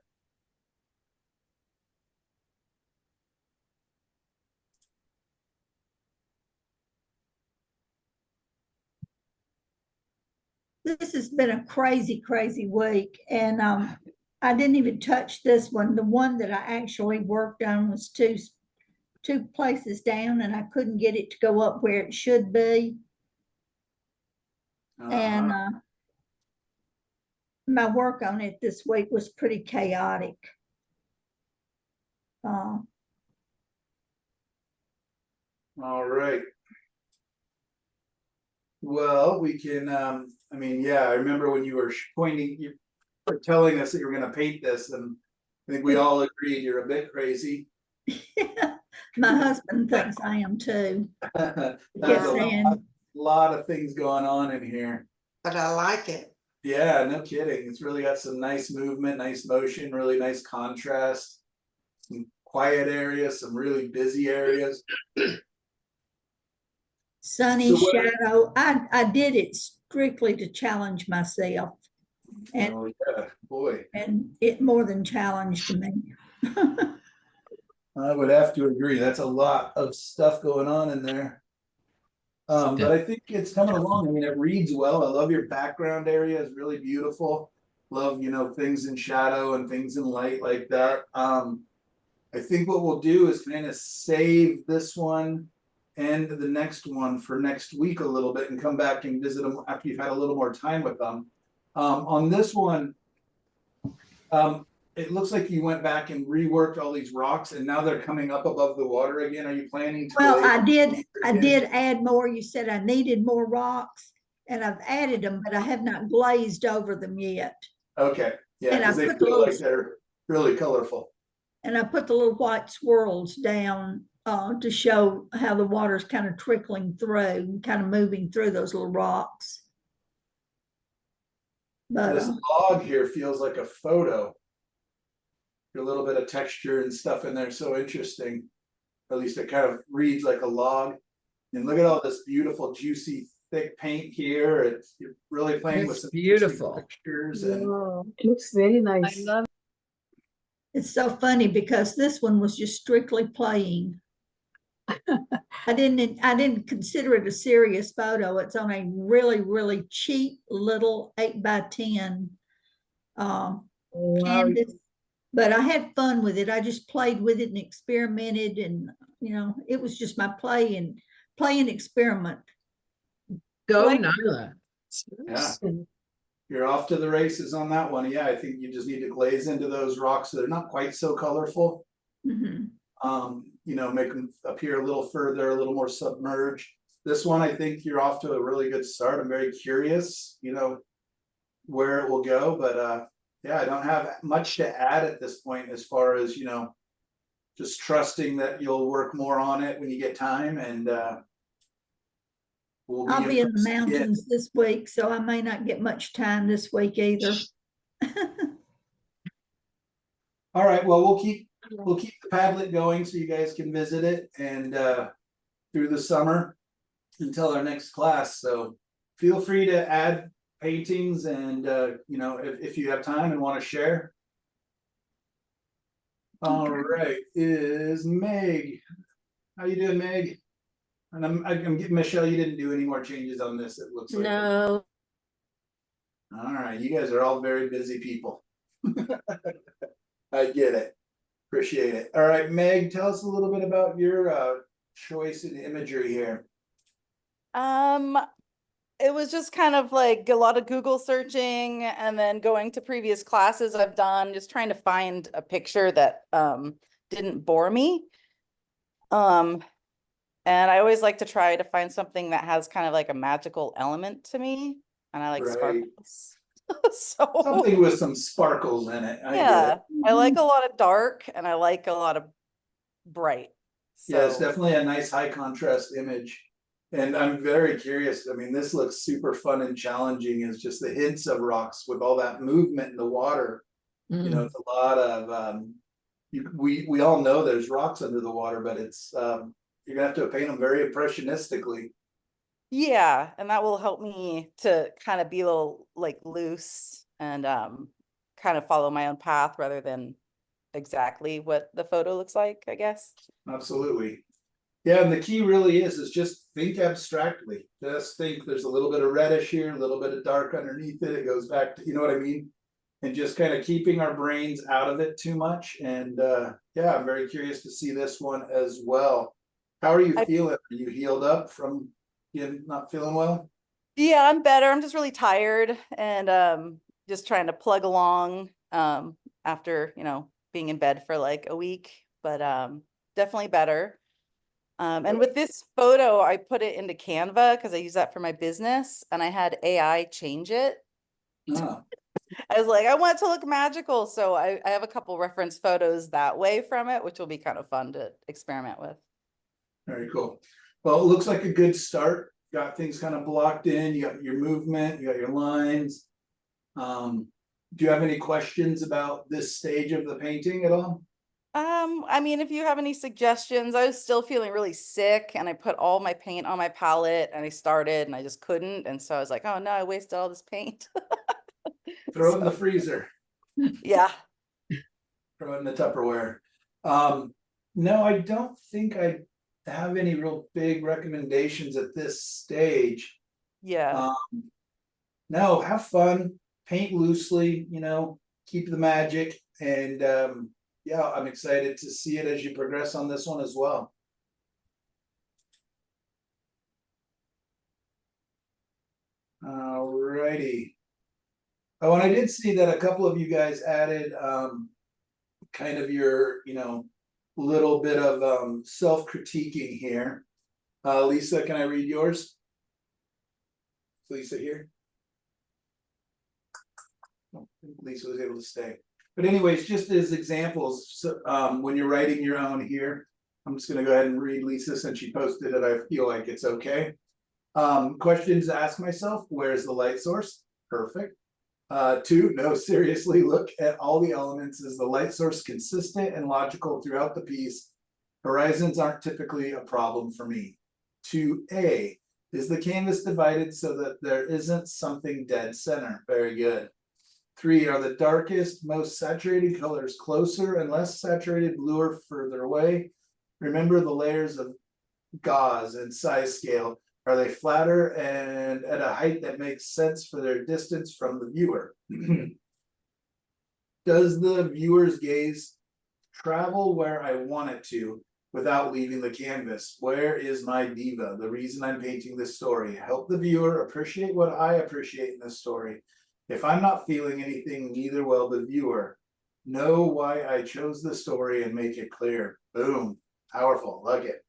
This has been a crazy, crazy week, and I didn't even touch this one. The one that I actually worked on was two places down, and I couldn't get it to go up where it should be. And Uh-huh. my work on it this week was pretty chaotic. All right. Well, we can, I mean, yeah, I remember when you were pointing, you were telling us that you were gonna paint this, and I think we all agreed you're a bit crazy. My husband thinks I am too. There's Kept a saying, lot of things going on in here. But I like it. Yeah, no kidding. It's really got some nice movement, nice motion, really nice contrast. Some quiet areas, some really busy areas. sunny So what- shadow. I did it strictly to challenge myself. And, Oh, yeah, boy, and it more than challenged me. I would have to agree. That's a lot of stuff going on in there. But I think it's coming along. I mean, it reads well. I love your background area. It's really beautiful. Love, you know, things in shadow and things in light like that. I think what we'll do is kind of save this one and the next one for next week a little bit and come back and visit them after you've had a little more time with them. On this one, it looks like you went back and reworked all these rocks and now they're coming up above the water again. Are you planning to? Well, glaze I again? did add more. You said I needed more rocks and I've added them, but I have not glazed over them yet. Okay, yeah, And I because they put the feel little- like they're really colorful. And I put the little white swirls down to show how the water's kind of trickling through and kind of moving through those little rocks. But This log here feels like a photo. A little bit of texture and stuff in there, so interesting. At least it kind of reads like a log. And look at all this beautiful, juicy, thick paint here. It's you're really playing with It's some interesting beautiful. textures and It looks very I nice. love it's so funny because this one was just strictly playing. I didn't consider it a serious photo. It's on a really, really cheap little 8x10 Wow. canvas. But I had fun with it. I just played with it and experimented, and you know, it was just my play and experiment. Go Like- Nyla. yeah. You're off to the races on that one. Yeah, I think you just need to glaze into those rocks so they're not quite so colorful. Mhm. You know, make them appear a little further, a little more submerged. This one, I think you're off to a really good start. I'm very curious, you know, where it will go, but yeah, I don't have much to add at this point as far as, you know, just trusting that you'll work more on it when you get time and we'll I'll be in the person again. mountains this week, so I may not get much time this week either. All right, well, we'll keep the Padlet going so you guys can visit it and through the summer until our next class. So feel free to add paintings and you know, if you have time and want to share. All right, is Meg. How you doing, Meg? And I'm getting Michelle, you didn't do any more changes on this, it looks like. No, All right, you guys are all very busy people. I get it. Appreciate it. All right, Meg, tell us a little bit about your choice in imagery here. It was just kind of like a lot of Google searching and then going to previous classes I've done, just trying to find a picture that didn't bore me. And I always like to try to find something that has kind of like a magical element to me. And I like Right. sparkles. So Something with some sparkles in it. I get yeah, it. I like a lot of dark and I like a lot of bright. Yeah, it's So definitely a nice high contrast image. And I'm very curious. I mean, this looks super fun and challenging. It's just the hints of rocks with all that movement in the water. You know, it's a lot of we all know there's rocks under the water, but it's you're gonna have to paint them very impressionistically. yeah, and that will help me to kind of be a little like loose and kind of follow my own path rather than exactly what the photo looks like, I guess. Absolutely. Yeah, and the key really is just think abstractly. Just think there's a little bit of reddish here, a little bit of dark underneath it. It goes back to, you know what I mean? And just kind of keeping our brains out of it too much. And yeah, I'm very curious to see this one as well. How are you feeling? Are you healed up from you not feeling well? Yeah, I'm better. I'm just really tired and just trying to plug along after, being in bed for like a week, but definitely better. And with this photo, I put it into Canva because I use that for my business, and I had AI change it. Ah, I was like, I want it to look magical. So I have a couple reference photos that way from it, which will be kind of fun to experiment with. very cool. Well, it looks like a good start. Got things kind of blocked in, you got your movement, you got your lines. Do you have any questions about this stage of the painting at all? I mean, if you have any suggestions, I was still feeling really sick and I put all my paint on my palette and I started and I just couldn't. And so I was like, oh no, I wasted all this paint. Throw it in the freezer, Yeah. throw it in the Tupperware. No, I don't think I have any real big recommendations at this stage. Yeah. No, have fun, paint loosely, keep the magic, and yeah, I'm excited to see it as you progress on this one as well. Alrighty. Oh, and I did see that a couple of you guys added kind of your, little bit of self-critiquing here. Lisa, can I read yours? Lisa here? I don't think Lisa was able to stay. But anyways, just as examples, so, when you're writing your own here, I'm just gonna go ahead and read Lisa since she posted it. I feel like it's okay. Questions to ask myself: where's the light source? Perfect. 2, no, seriously, look at all the elements. Is the light source consistent and logical throughout the piece? Horizons aren't typically a problem for me. 2A, is the canvas divided so that there isn't something dead center? Very good. 3, are the darkest, most saturated colors closer and less saturated bluer further away? Remember the layers of gauze and size scale. Are they flatter and at a height that makes sense for their distance from the viewer? Does the viewer's gaze travel where I want it to without leaving the canvas? Where is my diva? The reason I'm painting this story. Help the viewer appreciate what I appreciate in this story. If I'm not feeling anything, neither will the viewer. Know why I chose the story and make it clear. Boom. Powerful. Like it.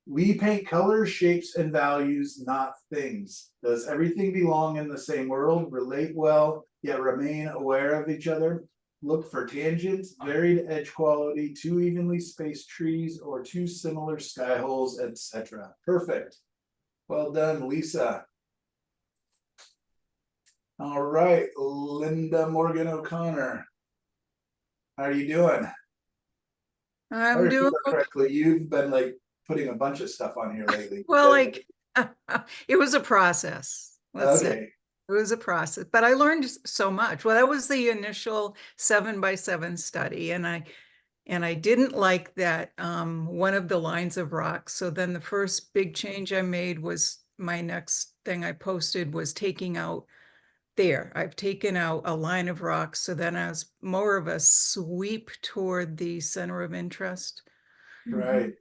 We paint colors, shapes, and values, not things. Does everything belong in the same world, relate well, yet remain aware of each other? Look for tangents, varied edge quality, too evenly spaced trees, or too similar sky holes, etc. Perfect. Well done, Lisa. All right, Linda Morgan O'Connor. How are you doing? I'm doing correctly. You've been like putting a bunch of stuff on here lately. well, like it was a process. Let's say it was a process, but I learned so much. Well, that was the initial 7x7 study, and I didn't like that one of the lines of rocks. So then the first big change I made was my next thing I posted was taking out there. I've taken out a line of rocks. So then I was more of a sweep toward the center of interest. Right.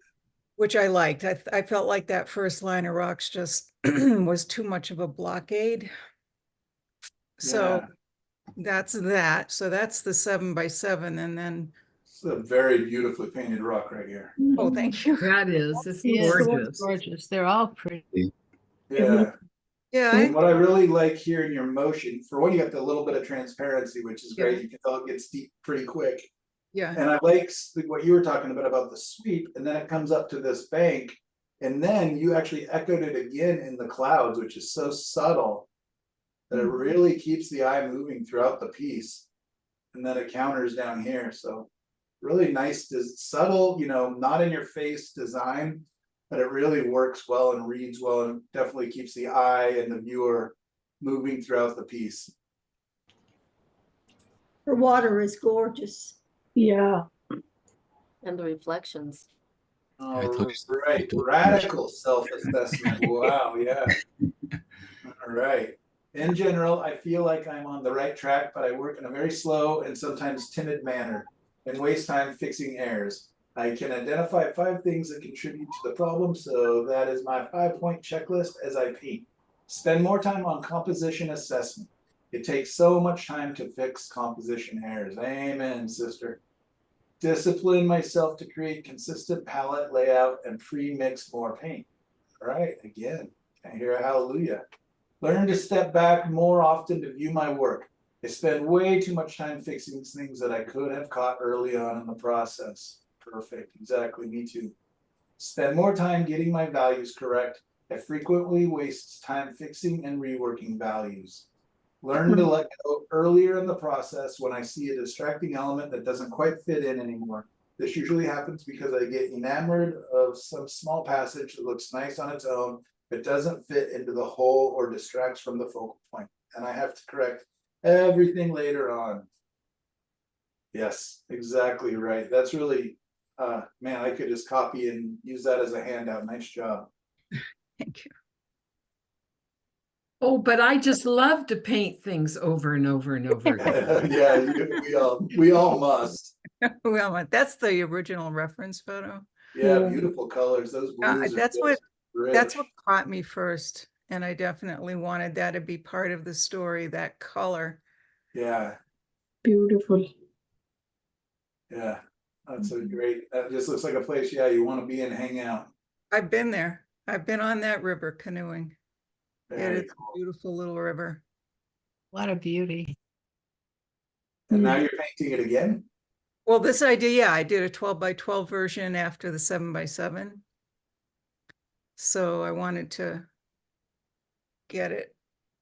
Which I liked. I felt like that first line of rocks just was too much of a blockade. So that's that. So that's the 7x7. And then it's a very beautifully painted rock right here. oh, thank you. That is, it's Yes, gorgeous. gorgeous. They're all pretty. Yeah. Yeah. And what I really like here in your motion, for one, you got the little bit of transparency, which is great. Yeah. You can tell it gets deep pretty quick. Yeah. And I like what you were talking about the sweep, and then it comes up to this bank, and then you actually echoed it again in the clouds, which is so subtle that it really keeps the eye moving throughout the piece. And then it counters down here. So really nice, subtle, not in your face design, but it really works well and reads well and definitely keeps the eye and the viewer moving throughout the piece. Her water is gorgeous. Yeah. And the reflections. All right, radical self-assessment. Wow, yeah. All right. In general, I feel like I'm on the right track, but I work in a very slow and sometimes timid manner and waste time fixing errors. I can identify 5 things that contribute to the problem, so that is my 5-point checklist as I paint. Spend more time on composition assessment. It takes so much time to fix composition errors. Amen, sister. Discipline myself to create consistent palette layout and pre-mix more paint. All right, again, I hear a hallelujah. Learn to step back more often to view my work. I spend way too much time fixing things that I could have caught early on in the process. Perfect, exactly, me too. Spend more time getting my values correct. I frequently waste time fixing and reworking values. Learn to let go earlier in the process when I see a distracting element that doesn't quite fit in anymore. This usually happens because I get enamored of some small passage that looks nice on its own, but doesn't fit into the whole or distracts from the focal point, and I have to correct everything later on. Yes, exactly right. That's really, man, I could just copy and use that as a handout. Nice job. Thank you. Oh, but I just love to paint things over and over and over again. Yeah, we all must. Well, that's the original reference photo. Yeah, beautiful colors. Those blues That's are what rich. that's what caught me first, and I definitely wanted that to be part of the story. That color. Yeah, Beautiful. yeah. That's a great. That just looks like a place. Yeah, you want to be and hang out. I've been there. I've been on that river canoeing. Very It's a beautiful little river. What a beauty. And now you're painting it again? Well, this idea, I did a 12 by 12 version after the 7 by 7. So I wanted to get it.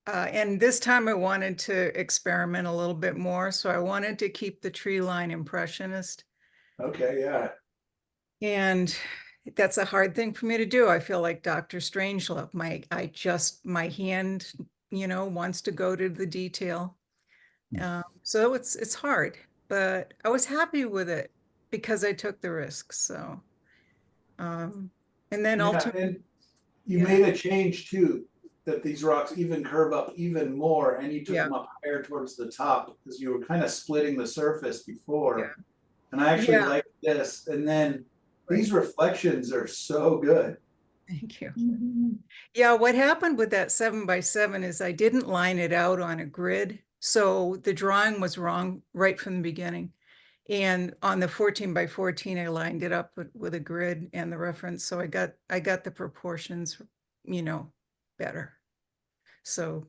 And this time I wanted to experiment a little bit more. So I wanted to keep the tree line impressionist. Okay, yeah. And that's a hard thing for me to do. I feel like Dr. Strangelove. My hand, wants to go to the detail. So it's hard, but I was happy with it because I took the risk. So, and then ultimately, And you made a change too, that these rocks even curve up even more, and you took them up higher towards the top because you were kind of splitting the surface before. Yeah. And I actually like this. And then these reflections are so good. Thank you. Yeah, what happened with that 7 by 7 is I didn't line it out on a grid. So the drawing was wrong right from the beginning. And on the 14 by 14, I lined it up with a grid and the reference. So I got the proportions, better. So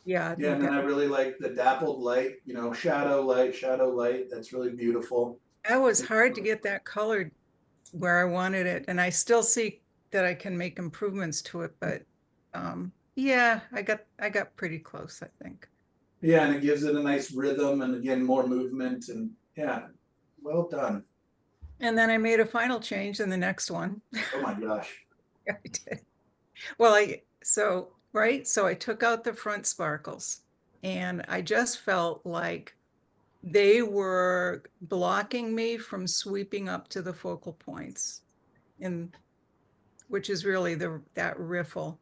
yeah. Yeah, and then I really like the dappled light, shadow light. That's really beautiful. That was hard to get that colored where I wanted it. And I still see that I can make improvements to it, but yeah, I got pretty close, I think. Yeah, and it gives it a nice rhythm and again more movement, and yeah, well done. And then I made a final change in the next one. Oh my gosh. I did. Well, so I took out the front sparkles and I just felt like they were blocking me from sweeping up to the focal points, which is really that riffle.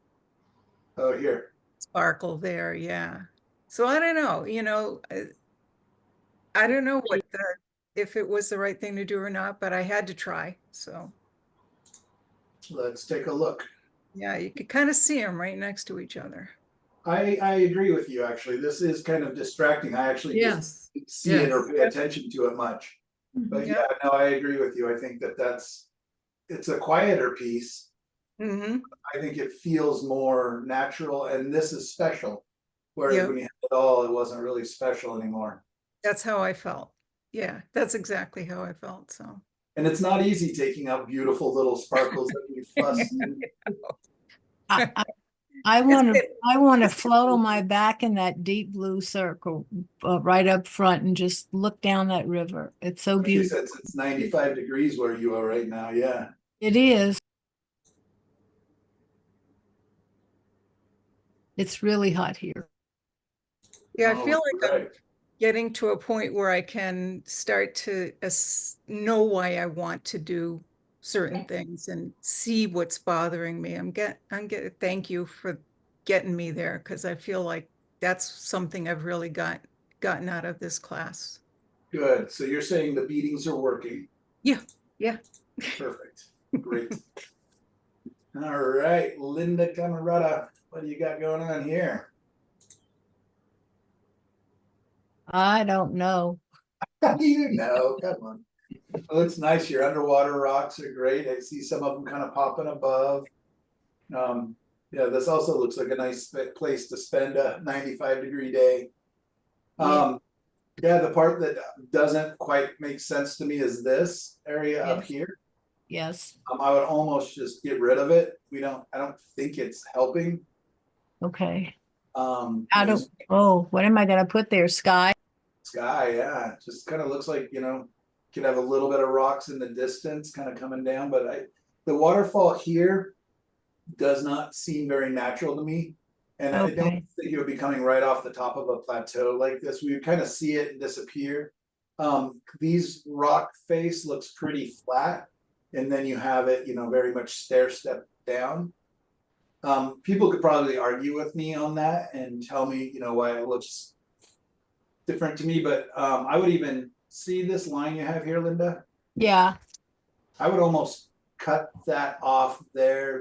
Oh, here. Sparkle there, yeah. So I don't know, I don't know if it was the right thing to do or not, but I had to try, so. Let's take a look. Yeah, you could kind of see them right next to each other. I agree with you, actually. This is kind of distracting. I actually just see it or pay attention to it much. But yeah, no, I agree with you. I think it's a quieter piece. Mm-hmm. I think it feels more natural, and this is special. Whereas when you had it all, it wasn't really special anymore. That's how I felt. Yeah, that's exactly how I felt. So. And it's not easy taking out beautiful little sparkles that we fuss. I want to float on my back in that deep blue circle right up front and just look down that river. It's so beautiful. Since it's 95 degrees where you are right now, yeah. It is. It's really hot here. Yeah, I feel like I'm getting to a point where I can start to know why I want to do certain things and see what's bothering me. Thank you for getting me there, because I feel like that's something I've really gotten out of this class. Good. So you're saying the beatings are working? Yeah. Yeah. Perfect, great. All right, Linda Camarada, what do you got going on here? I don't know. You know, come on. It looks nice. Your underwater rocks are great. I see some of them kind of popping above. Yeah, this also looks like a nice place to spend a 95-degree day. Yeah, the part that doesn't quite make sense to me is this area up Yes. here. Yes, I would almost just get rid of it. I don't think it's helping. okay. You know, Oh, what am I gonna put there? Sky? sky, yeah, it just kind of looks like, could have a little bit of rocks in the distance kind of coming down, but the waterfall here does not seem very natural to me. And I don't Okay. think it would be coming right off the top of a plateau like this. We would kind of see it disappear. These rock face looks pretty flat, and then you have it, very much stair step down. People could probably argue with me on that and tell me, why it looks different to me, but I would even see this line you have here, Linda. Yeah, I would almost cut that off there,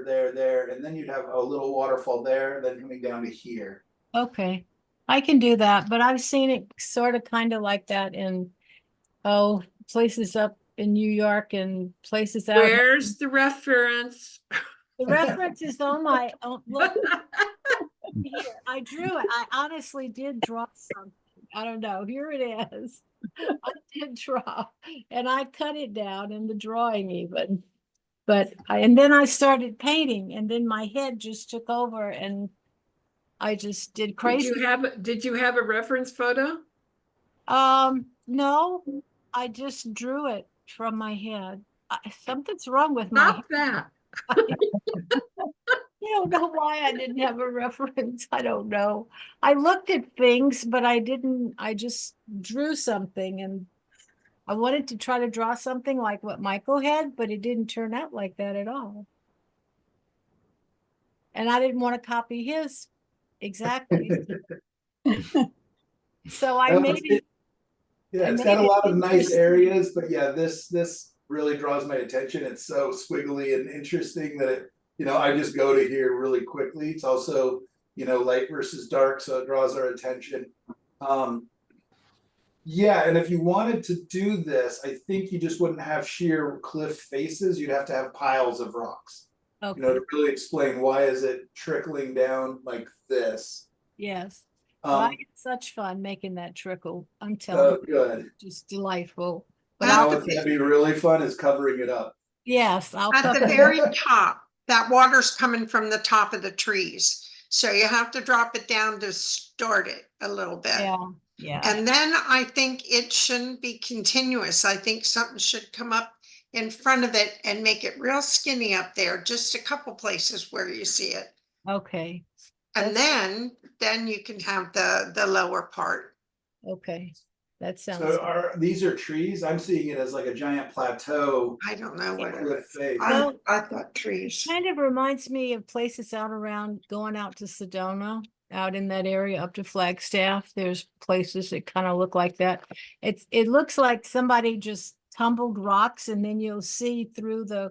and then you'd have a little waterfall there, then coming down to here. okay. I can do that, but I've seen it sort of kind of like that in, places up in New York and places out. Where's the reference? The reference is on my, look. Here, I drew it. I honestly did draw something. I don't know. Here it is. I did draw and I cut it down in the drawing even. But and then I started painting and then my head just took over and I just did crazy. Did you have a reference photo? No, I just drew it from my head. Something's wrong with my Stop that. I don't know why I didn't have a reference. I don't know. I looked at things, but I just drew something and I wanted to try to draw something like what Michael had, but it didn't turn out like that at all. And I didn't want to copy his exactly. So I made it. Yeah, it's got a lot of nice areas, but yeah, this really draws my attention. It's so squiggly and interesting that it, I just go to here really quickly. It's also, light versus dark, so it draws our attention. Yeah, and if you wanted to do this, I think you just wouldn't have sheer cliff faces. You'd have to have piles of rocks. Okay. To really explain why is it trickling down like this. Yes. But I had such fun making that trickle. I'm telling Oh, you, good. just delightful. But Now what's gonna be really fun is covering it up. yes, I'll At cover the it. very top, that water's coming from the top of the trees. So you have to drop it down to start it a little bit. Yeah. And then I think it shouldn't be continuous. I think something should come up in front of it and make it real skinny up there, just a couple places where you see it. Okay. And then you can have the lower part. Okay. That sounds So these are trees? I'm seeing it as like a giant plateau. I don't know what it Cliff is. face. I thought trees. kind of reminds me of places out around going out to Sedona, out in that area up to Flagstaff. There's places that kind of look like that. It looks like somebody just tumbled rocks and then you'll see through the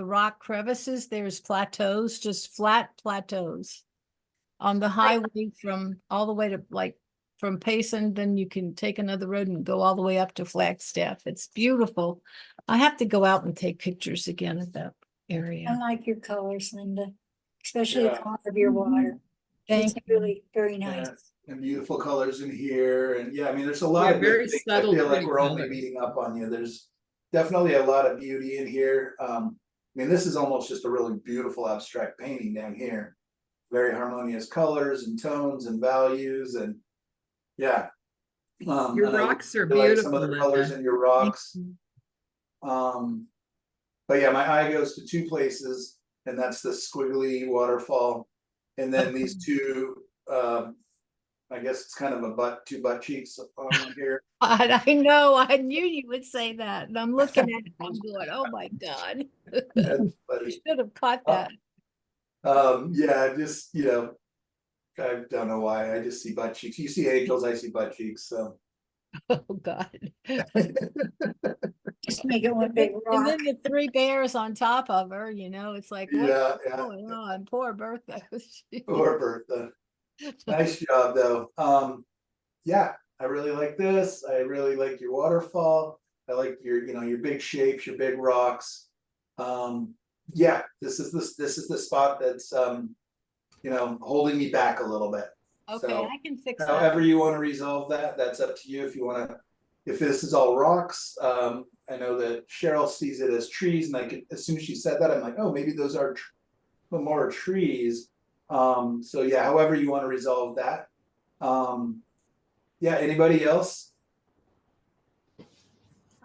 rock crevices, there's plateaus, just flat plateaus on the highway from all the way to from Payson, then you can take another road and go all the way up to Flagstaff. It's beautiful. I have to go out and take pictures again of that area. I like your colors, Linda, especially the Yeah. color of your water. It's Thank you. really very nice. Yeah, and beautiful colors in here, and yeah, I mean, there's a lot of good very things. I subtle, feel like pretty we're only colors. beating up on you. There's definitely a lot of beauty in here. I mean, this is almost just a really beautiful abstract painting down here. Very harmonious colors and tones and values, and yeah. Your and I rocks are really like some of the beautiful, colors Linda. in your rocks. But yeah, my eye goes to two places, and that's the squiggly waterfall, and then these two. I guess it's kind of two butt cheeks on here. I know, I knew you would say that. And I'm looking at it, I'm going, oh my God. That's funny. Should have caught that. Yeah, just, I don't know why. I just see butt cheeks. You see angels, I see butt cheeks. So Oh God. Just make it one big And rock. then the three bears on top of her, it's like, what's Yeah, yeah. going on? Poor Bertha. Poor Bertha. Nice job, though. Yeah, I really like this. I really like your waterfall. I like your big shapes, your big rocks. Yeah, this is the spot that's holding me back a little bit. Okay, So, I can fix that. however you want to resolve that, that's up to you. If this is all rocks, I know that Cheryl sees it as trees, and as soon as she said that, I'm like, oh, maybe those are more trees. So yeah, however you want to resolve that. Yeah, anybody else?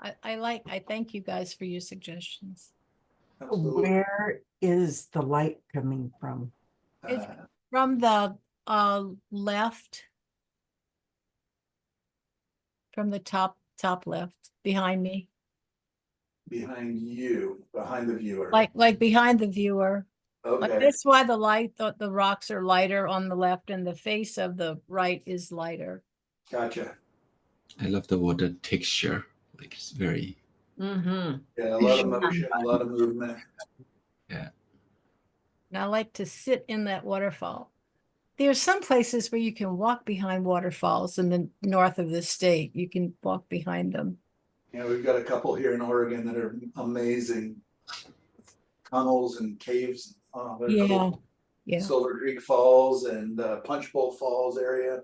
I thank you guys for your suggestions. Absolutely. Where is the light coming from? It's from the left. From the top left, behind me. Behind the viewer. Like behind the viewer. Like Okay, that's why the rocks are lighter on the left and the face of the right is lighter. gotcha. I love the water texture. Like it's very Mm-hmm. Yeah, a lot of motion, a lot of movement. yeah. And I like to sit in that waterfall. There are some places where you can walk behind waterfalls in the north of the state. You can walk behind them. Yeah, we've got a couple here in Oregon that are amazing. Tunnels and caves. They're Yeah, cool. yeah. Silver Creek Falls and Punch Bowl Falls area,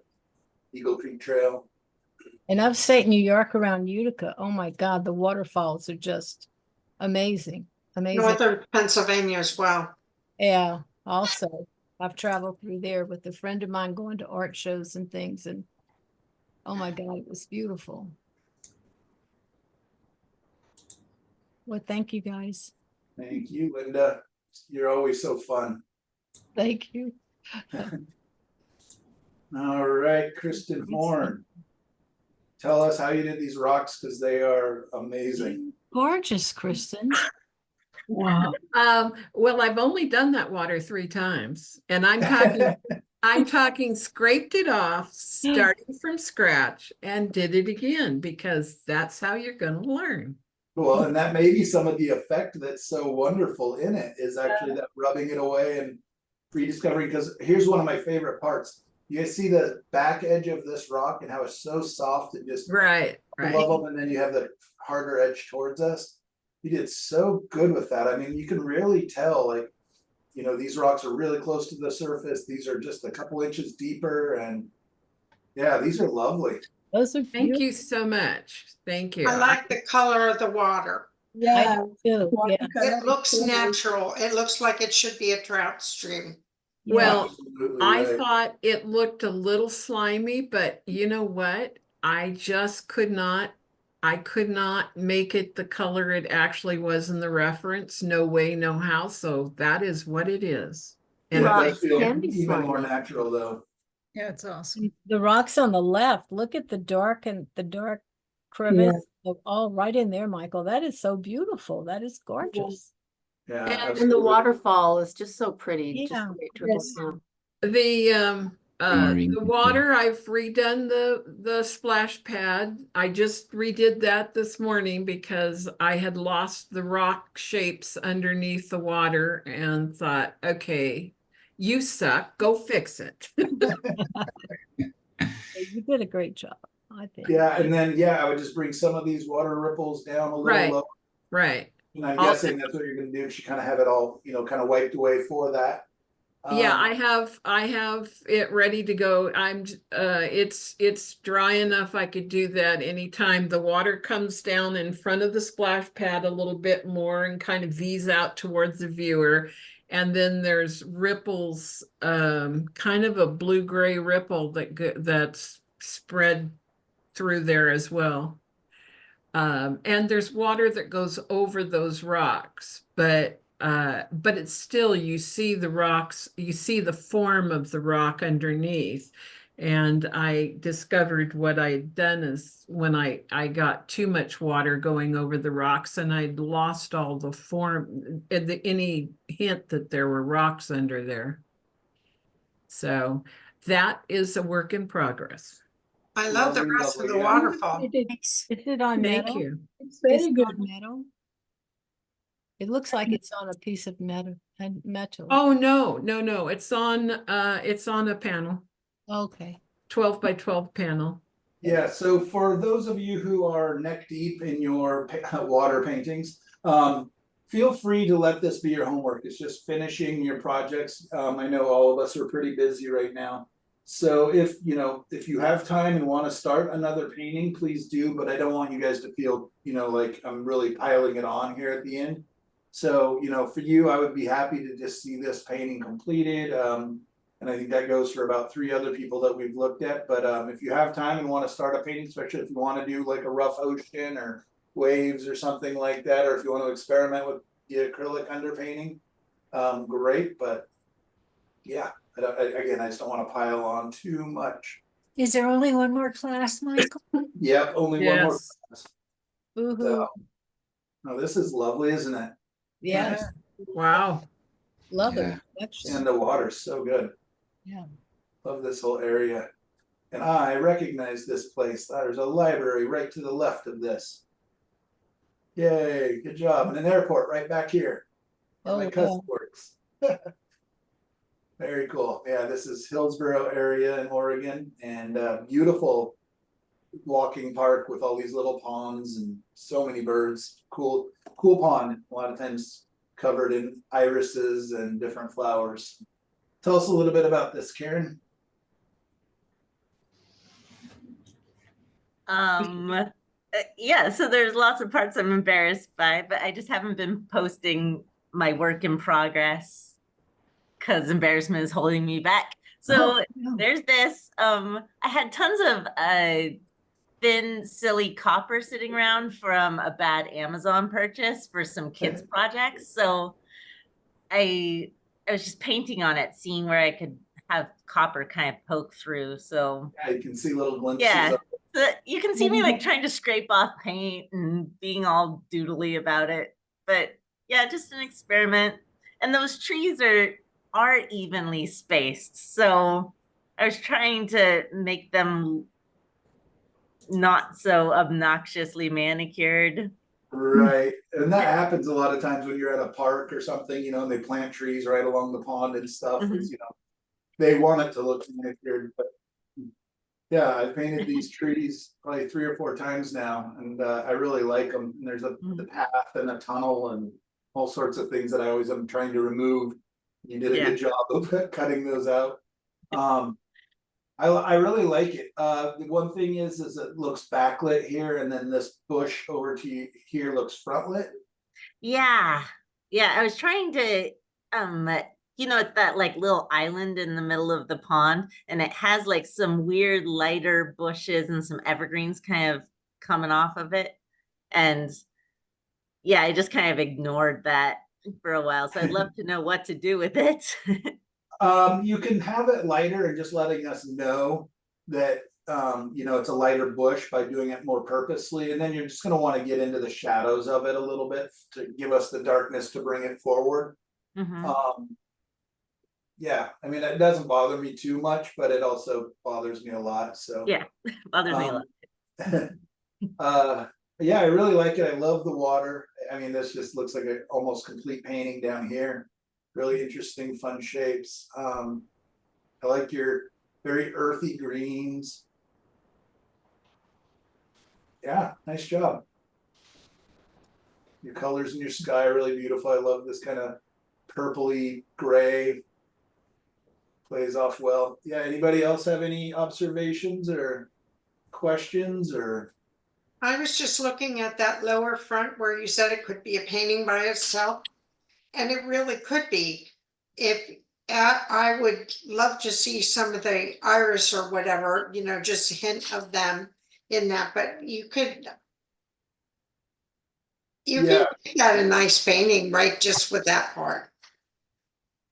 Eagle Creek Trail. In upstate New York around Utica, oh my God, the waterfalls are just amazing. Amazing. Northern Pennsylvania as well. Yeah, also, I've traveled through there with a friend of mine going to art shows and things, and oh my God, it was beautiful. Well, thank you guys. Thank you, Linda. You're always so fun. Thank you. All right, Kristen Horn. Tell us how you did these rocks because they are amazing. Gorgeous, Kristen. Wow. Well, I've only done that water 3 times, and I'm talking scraped it off, starting from scratch, and did it again because that's how you're going to learn. Well, and that may be some of the effect that's so wonderful in it is actually that rubbing it away and rediscovering. Because here's one of my favorite parts. You guys see the back edge of this rock and how it's so soft and just Right. above them, and then you have the harder edge towards us. You did so good with that. I mean, you can really tell, like, these rocks are really close to the surface. These are just a couple inches deeper, and yeah, these are lovely. Those are Thank you so much. Thank you. I like the color of the water. I do too. Yeah. It looks natural. It looks like it should be a trout stream. Well, Absolutely I right. thought it looked a little slimy, but you know what? I just could not make it the color it actually was in the reference. No way, no how. So that is what it is. And Yeah, it it was- does feel can be even more slimy. natural though. Yeah, it's awesome. The rocks on the left, look at the dark crevice, all right in there, Michael. That is so beautiful. That is gorgeous. Yeah, And the And the absolutely. waterfall is just so pretty. Just Yeah, great to look yes. at. The water, I've redone the splash pad. I just redid that this morning because I had lost the rock shapes underneath the water and thought, okay, you suck, go fix it. You did a great job, I think. Yeah, and then I would just bring some of these water ripples down a little Right. lower. Right. And I'm Also- guessing that's what you're gonna do. She kind of have it all, kind of wiped away for that. Yeah, I have it ready to go. It's dry enough. I could do that anytime the water comes down in front of the splash pad a little bit more and kind of V's out towards the viewer. And then there's ripples, kind of a blue-gray ripple that's spread through there as well. And there's water that goes over those rocks, but it's still, you see the rocks, you see the form of the rock underneath. And I discovered what I'd done is when I got too much water going over the rocks and I'd lost all the form, any hint that there were rocks under there. So that is a work in progress. I love the Lovely, rest of lovely, the yeah. waterfall. Is it on Thank metal? you. It's very It's good. on metal. It looks like it's on a piece of metal. Oh, no, it's on a panel, Okay. 12 by 12 panel. Yeah, so for those of you who are neck deep in your water paintings, feel free to let this be your homework. It's just finishing your projects. I know all of us are pretty busy right now. So if you have time and want to start another painting, please do, but I don't want you guys to feel, like I'm really piling it on here at the end. So, for you, I would be happy to just see this painting completed. And I think that goes for about 3 other people that we've looked at. But if you have time and want to start a painting, especially if you want to do like a rough ocean or waves or something like that, or if you want to experiment with the acrylic underpainting, great. But yeah, again, I just don't want to pile on too much. Is there only one more class, Michael? Yep, only one more Yes. class. Woohoo. So, no, this is lovely, isn't it? Yes. Wow. Love Yeah. it. And the water's so good. Yeah. Love this whole area. And I recognize this place. There's a library right to the left of this. Yay, good job. And an airport right back here. Where my cousin works. Very cool. Yeah, this is Hillsborough area in Oregon, and beautiful walking park with all these little ponds and so many birds. Cool pond. A lot of times covered in irises and different flowers. Tell us a little bit about this, Karen. Yeah, so there's lots of parts I'm embarrassed by, but I just haven't been posting my work in progress because embarrassment is holding me back. So there's this. I had tons of thin, silly copper sitting around from a bad Amazon purchase for some kids' projects. So I was just painting on it, seeing where I could have copper kind of poke through. So yeah, you can see little glimpses. Yeah, so you can see me like trying to scrape off paint and being all doodly about it. But yeah, just an experiment. And those trees are evenly spaced. So I was trying to make them not so obnoxiously manicured. Right. And that happens a lot of times when you're at a park or something, and they plant trees right along the pond and stuff. Is, they want it to look manicured. But yeah, I painted these trees probably 3 or 4 times now, and I really like them. And there's the path and a tunnel and all sorts of things that I always am trying to remove. You did a good job of cutting those out. I really like it. The one thing is it looks backlit here, and then this bush over to here looks frontlit. Yeah. I was trying to it's that like little island in the middle of the pond, and it has like some weird lighter bushes and some evergreens kind of coming off of it. And yeah, I just kind of ignored that for a while. So I'd love to know what to do with it. You can have it lighter and just letting us know that it's a lighter bush by doing it more purposely, and then you're just going to want to get into the shadows of it a little bit to give us the darkness to bring it forward. Yeah, I mean, it doesn't bother me too much, but it also bothers me a lot. So yeah, bothers me a lot. Yeah, I really like it. I love the water. I mean, this just looks like an almost complete painting down here. Really interesting, fun shapes. I like your very earthy greens. Yeah, nice job. Your colors in your sky are really beautiful. I love this kind of purpley gray. Plays off well. Yeah, anybody else have any observations or questions or? I was just looking at that lower front where you said it could be a painting by itself. And it really could be. If I would love to see some of the iris or whatever, just a hint of them in that, but you could make that a nice painting, right? Just with that part.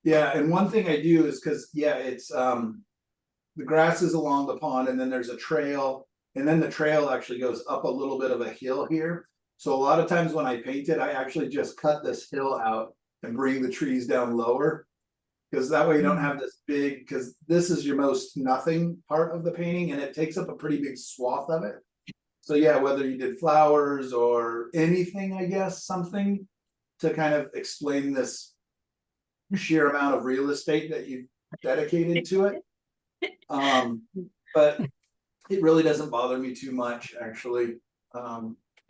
Yeah, and one thing I do is because it's the grass is along the pond, and then there's a trail, and then the trail actually goes up a little bit of a hill here. So a lot of times when I paint it, I actually just cut this hill out and bring the trees down lower, because that way you don't have this big, because this is your most nothing part of the painting, and it takes up a pretty big swath of it. So yeah, whether you did flowers or anything, I guess, something to kind of explain this sheer amount of real estate that you dedicated to it. But it really doesn't bother me too much, actually.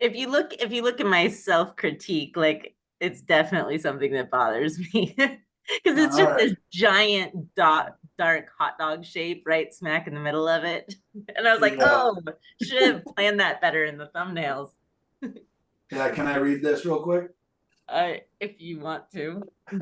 If you look at my self-critique, like it's definitely something that bothers me. Because it's just this giant dark hot dog shape right smack in the middle of it. And I was like, oh, should have planned that better in the thumbnails. Yeah, can I read this real quick? If you want to. All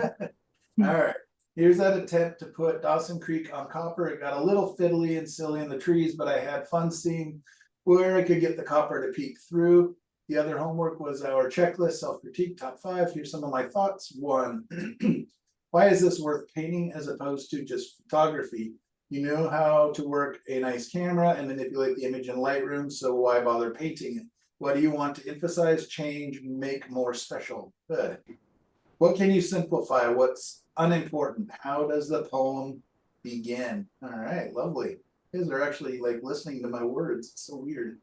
right. Here's that attempt to put Dawson Creek on copper. It got a little fiddly and silly in the trees, but I had fun seeing where I could get the copper to peek through. The other homework was our checklist, self-critique, top 5. Here's some of my thoughts. 1, why is this worth painting as opposed to just photography? You know how to work a nice camera and manipulate the image in Lightroom, so why bother painting it? What do you want to emphasize, change, make more special? Good. What can you simplify? What's unimportant? How does the poem begin? All right, lovely. You guys are actually like listening to my words. It's so weird.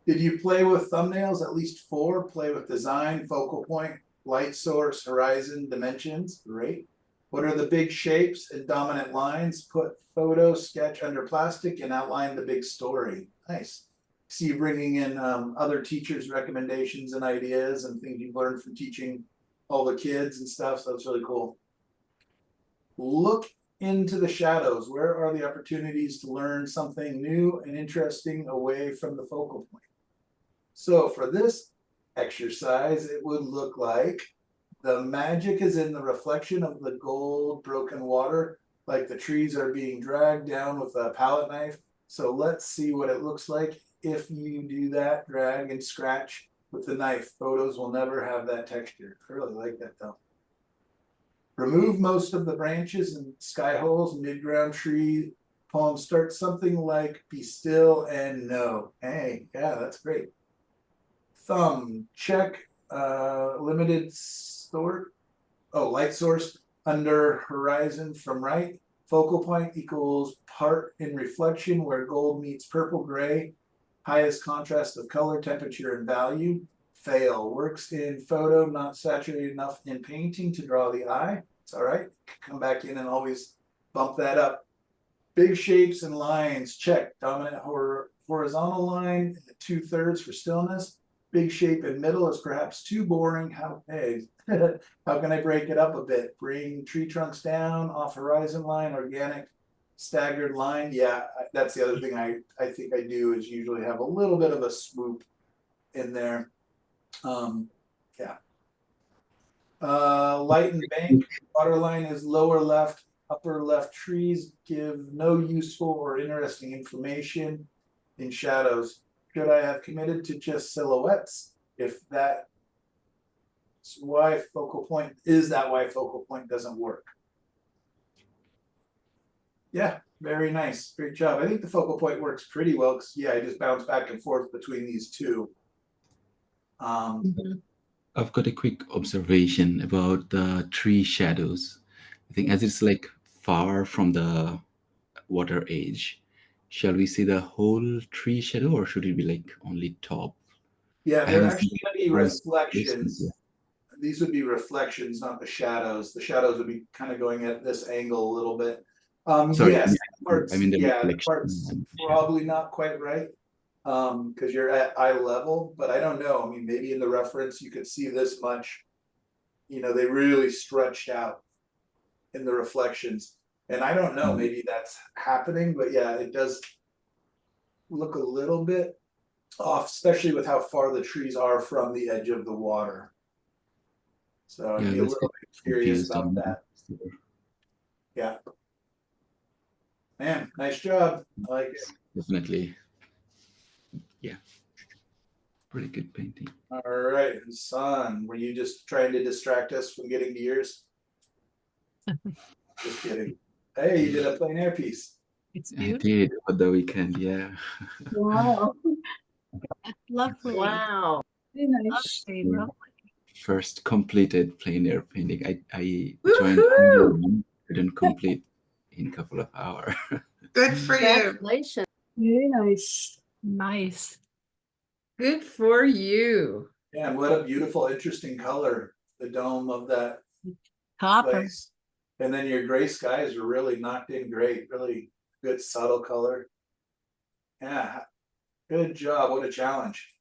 Did you play with thumbnails? At least 4. Play with design, focal point, light source, horizon, dimensions. Great. What are the big shapes and dominant lines? Put photo sketch under plastic and outline the big story. Nice. See you bringing in other teachers' recommendations and ideas and things you've learned from teaching all the kids and stuff. So that's really cool. Look into the shadows. Where are the opportunities to learn something new and interesting away from the focal point? So for this exercise, it would look like the magic is in the reflection of the gold broken water, like the trees are being dragged down with a palette knife. So let's see what it looks like if you do that, drag and scratch with the knife. Photos will never have that texture. I really like that though. Remove most of the branches and sky holes, mid-ground tree. Poem starts something like be still and know. Hey, yeah, that's great. Thumb, check limited sort. Oh, light source under horizon from right. Focal point equals part in reflection where gold meets purple gray. Highest contrast of color, temperature, and value. Fail. Works in photo, not saturated enough in painting to draw the eye. It's all right. Come back in and always bump that up. Big shapes and lines. Check. Dominant horizontal line, 2/3 for stillness. Big shape in middle is perhaps too boring. How can I break it up a bit? Bring tree trunks down, off horizon line, organic. Staggered line, yeah, that's the other thing I think I do is usually have a little bit of a swoop in there. Yeah. Light and bank, water line is lower left, upper left. Trees give no useful or interesting information in shadows. Should I have committed to just silhouettes? If that's why focal point, is that why focal point doesn't work? Yeah, very nice. Great job. I think the focal point works pretty well because, yeah, I just bounce back and forth between these two. I've got a quick observation about the tree shadows. I think as it's like far from the water edge, shall we see the whole tree shadow or should it be like only top? Yeah, I they're haven't actually seen going to be those reflections. yet. These would be reflections, not the shadows. The shadows would be kind of going at this angle a little bit. Sorry, Yes, I mean the yeah, the reflection. part's probably not quite right. Because you're at eye level, but I don't know. I mean, maybe in the reference you could see this much. You know, they really stretched out in the reflections. And I don't know, maybe that's happening, but yeah, it does look a little bit off, especially with how far the trees are from the edge of the water. So I'd be a little bit curious about that. Yeah. Man, nice job. I like it. Definitely. Yeah. Pretty good painting. All right, Hassan, were you just trying to distract us from getting to yours? Just kidding. Hey, you did a plein air piece. It's I beautiful. did for the weekend, yeah. Wow. Lovely. Wow. Very nice. Lovely, lovely. First completed plein air painting. I joined Woohoo! online, couldn't complete in a couple of hours. Good for you. Congratulations. Very nice. Nice. Good for you. Yeah, and what a beautiful, interesting color, the dome of that Copper. place. And then your gray skies are really knocked in great, really good subtle color. Yeah, good job. What a challenge.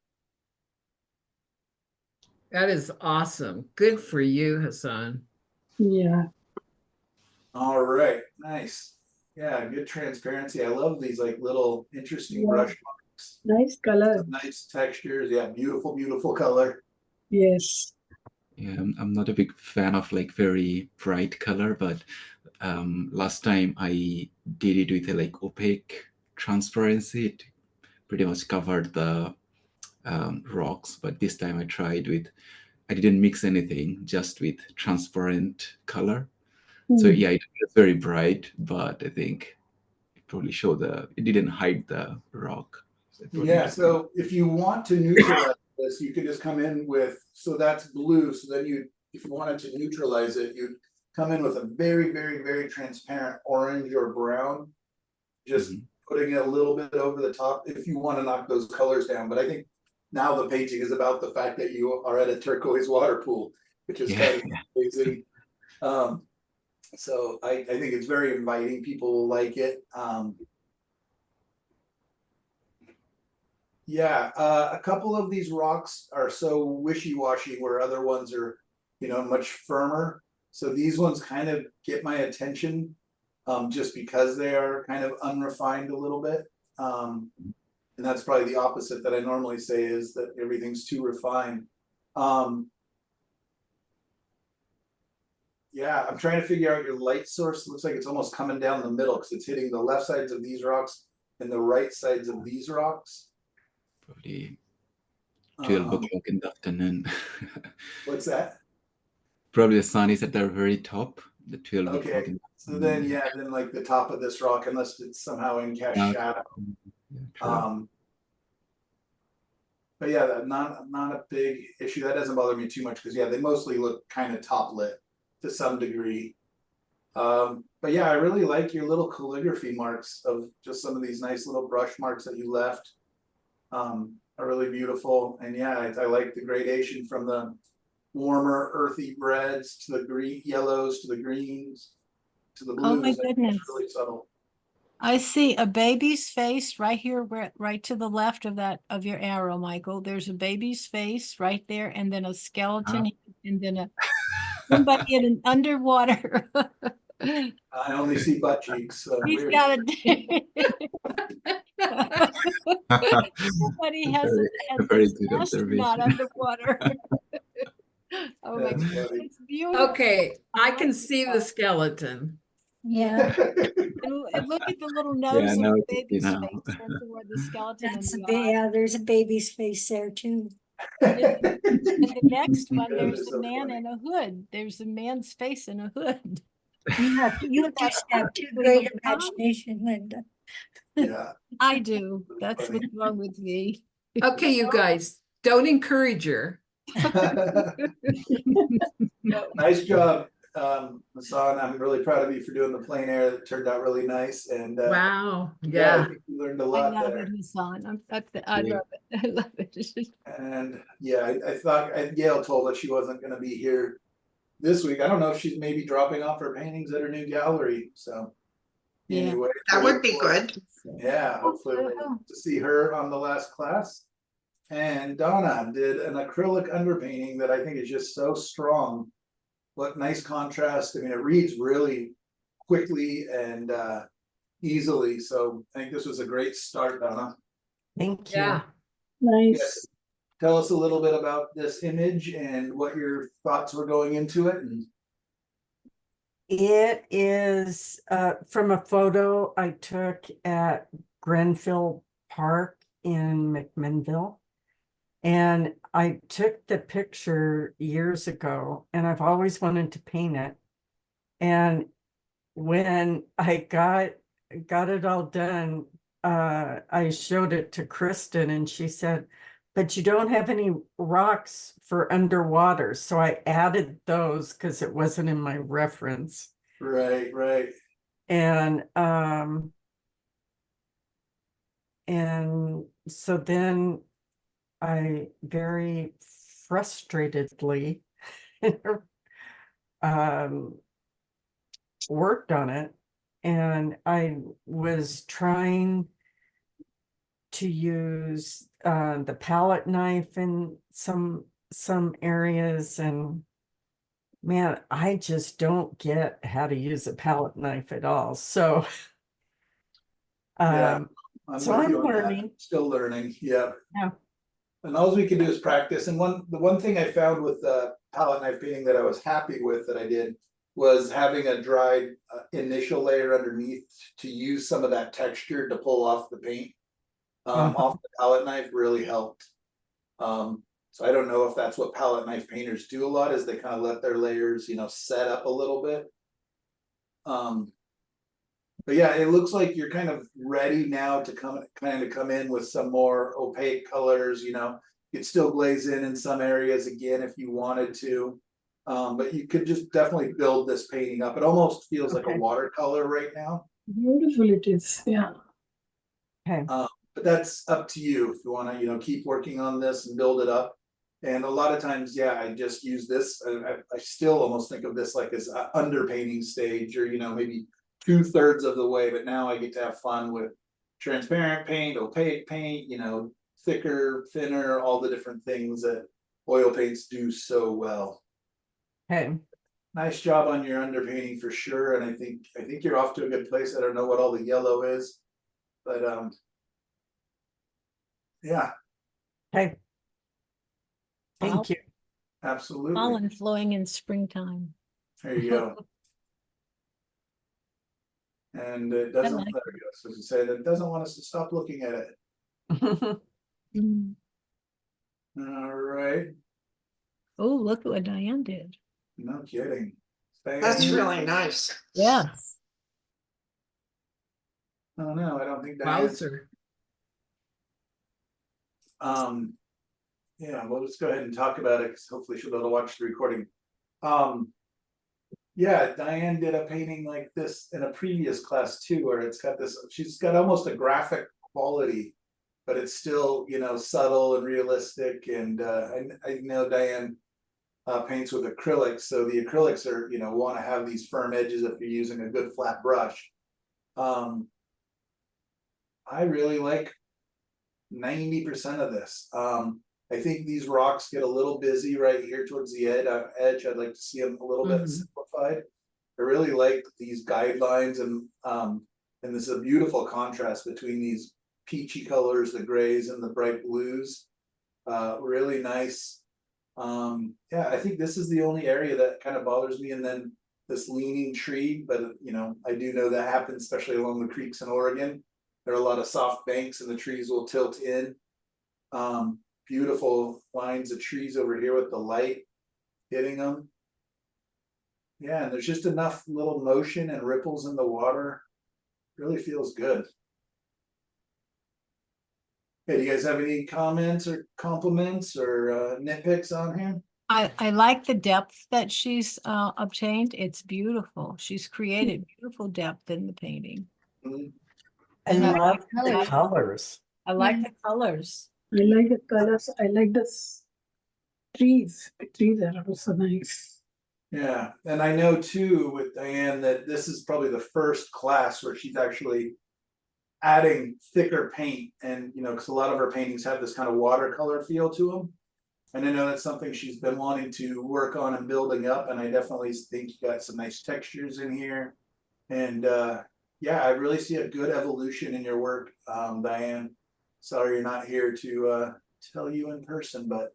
That is awesome. Good for you, Hassan. Yeah. All right, nice. Yeah, good transparency. I love these like little interesting Yeah. brush marks. Nice color. Some nice textures. Yeah, beautiful, beautiful color. Yes. Yeah, I'm not a big fan of like very bright color, but last time I did it with a like opaque transparency. It pretty much covered the rocks, but this time I didn't mix anything, just with transparent color. So yeah, it was very bright, but I think it probably it didn't hide the rock. So it probably Yeah, took so if you want to neutralize this, you could just come in with, so that's blue, so then if you wanted to neutralize it, you'd come in with a very, very, very transparent orange or brown, just putting it a little bit over the top if you want to knock those colors down. But I think now the painting is about the fact that you are at a turquoise water pool, which is kind of amazing. So I think it's very inviting. People will like it. Yeah, a couple of these rocks are so wishy-washy where other ones are, much firmer. So these ones kind of get my attention, just because they are kind of unrefined a little bit. And that's probably the opposite that I normally say, is that everything's too refined. Yeah, I'm trying to figure out your light source. Looks like it's almost coming down the middle because it's hitting the left sides of these rocks and the right sides of these rocks. probably 12 o'clock in the afternoon. What's that? Probably the sun is at the very top, the 12 o'clock Okay, in the so then, yeah, then like the top of this rock, unless it's somehow in cast shadow. Yeah, true. But yeah, that not a big issue. That doesn't bother me too much because yeah, they mostly look kind of top lit to some degree. But yeah, I really like your little calligraphy marks of just some of these nice little brush marks that you left. Are really beautiful. And yeah, I like the gradation from the warmer earthy reds to the green yellows to the greens to the blues. Oh my I think goodness. it's really subtle. I see a baby's face right here, right to the left of your arrow, Michael. There's a baby's face right there, and then a skeleton, and then somebody in an underwater. I only see butt cheeks. So He's weird. got somebody has Very an good astronaut observation. underwater. Oh my That's God, funny. it's beautiful. Okay, I can see the skeleton. Yeah, And look at the little Yeah, nose of now the I can see baby's now. face, right toward the skeleton and that's the eye. yeah, there's a baby's face there too. And the next one, That there's is a so man funny. in a hood. There's a man's face in a hood. You just have too great imagination, Linda. Yeah. I do. That's Funny. what's wrong with me. Okay, you guys, don't encourage her. Nice job, Hassan. I'm really proud of you for doing the plein air. It turned out really nice. And Wow, yeah, I yeah. think you learned a I lot love there. it, Hassan. I Yeah. love it. I love it. And yeah, I thought Gail told us she wasn't going to be here this week. I don't know if she's maybe dropping off her paintings at her new gallery. So Yeah. anyway, That would be good. yeah, hopefully we'll get to see her on the last class. And Donna did an acrylic underpainting that I think is just so strong. What nice contrast. I mean, it reads really quickly and easily. So I think this was a great start, Donna. Thank you. Yeah. Nice. Yes. Tell us a little bit about this image and what your thoughts were going into it. And It is from a photo I took at Grenfell Park in McMinnville. And I took the picture years ago, and I've always wanted to paint it. And when I got it all done, I showed it to Kristen, and she said, "But you don't have any rocks for underwater." So I added those because it wasn't in my reference. right. And and so then I very frustratedly worked on it, and I was trying to use the palette knife in some areas, and man, I just don't get how to use a palette knife at all. So Yeah, I'm so with I'm you on that. learning. Still learning, yeah. Yeah. And all we can do is practice. And the one thing I found with palette knife painting that I was happy with that I did was having a dried initial layer underneath to use some of that texture to pull off the paint. Off the palette knife really helped. So I don't know if that's what palette knife painters do a lot, is they kind of let their layers, set up a little bit. But yeah, it looks like you're kind of ready now to come in with some more opaque colors, you'd still glaze in some areas again if you wanted to. But you could just definitely build this painting up. It almost feels like a watercolor right now. Beautiful it is, yeah. Okay. But that's up to you if you want to, keep working on this and build it up. And a lot of times, yeah, I just use this. I still almost think of this like as an underpainting stage, or maybe 2/3 of the way. But now I get to have fun with transparent paint, opaque paint, thicker, thinner, all the different things that oil paints do so well. Okay. Nice job on your underpainting for sure. And I think you're off to a good place. I don't know what all the yellow is, but yeah. Okay. Thank you. Absolutely. Pollen flowing in springtime. There you go. And it doesn't, like there we go. So to say that it doesn't want us to stop looking at it. Mm. All right. Oh, look at what Diane did. No kidding. That's really nice. Yes. Oh no, I don't think Diane's. Wowzer. Yeah, we'll just go ahead and talk about it because hopefully she'll be able to watch the recording. Yeah, Diane did a painting like this in a previous class too, where it's got this, she's got almost a graphic quality, but it's still, subtle and realistic. And I know Diane paints with acrylics, so the acrylics are, want to have these firm edges if you're using a good flat brush. I really like 90% of this. I think these rocks get a little busy right here towards the edge. I'd like to see them a little bit simplified. I really like these guidelines, and this is a beautiful contrast between these peachy colors, the grays and the bright blues. Really nice. Yeah, I think this is the only area that kind of bothers me, and then this leaning tree, but I do know that happens, especially along the creeks in Oregon. There are a lot of soft banks and the trees will tilt in. Beautiful lines of trees over here with the light hitting them. Yeah, and there's just enough little motion and ripples in the water. Really feels good. Hey, do you guys have any comments or compliments or nitpicks on here? I like the depth that she's obtained. It's beautiful. She's created beautiful depth in the painting. Mm-hmm. I love the colors. I like the colors. I like the colors. I like the trees. The trees are also nice. Yeah, and I know too with Diane that this is probably the first class where she's actually adding thicker paint, and because a lot of her paintings have this kind of watercolor feel to them. And I know that's something she's been wanting to work on and building up, and I definitely think you got some nice textures in here. And yeah, I really see a good evolution in your work, Diane. Sorry you're not here to tell you in person, but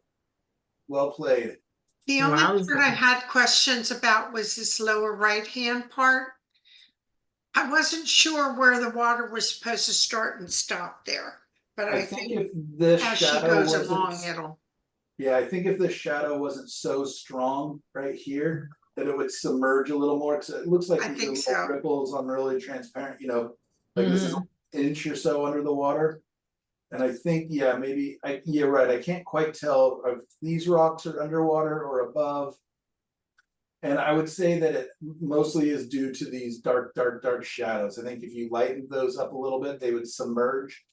well played. The only part I had questions about was this lower right-hand part. I wasn't sure where the water was supposed to start and stop there, but I think if this as she shadow goes wasn't, along, it'll. yeah, I think if the shadow wasn't so strong right here, that it would submerge a little more, because it looks like I these think little so. ripples on really transparent, like this is an inch or so under the water. And I think, yeah, maybe, you're right, I can't quite tell if these rocks are underwater or above. And I would say that it mostly is due to these dark shadows. I think if you lightened those up a little bit, they would submerge.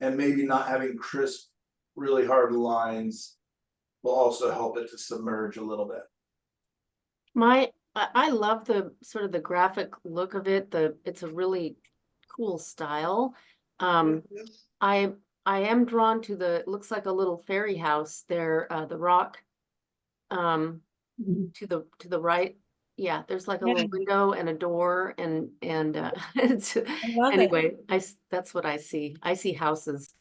and maybe not having crisp, really hard lines will also help it to submerge a little bit. I love the sort of the graphic look of it. It's a really cool style. I am drawn to it looks like a little fairy house there, the rock. To the right. Yeah, there's like a little window and a door and it's love it. anyway, that's what I see. I see houses.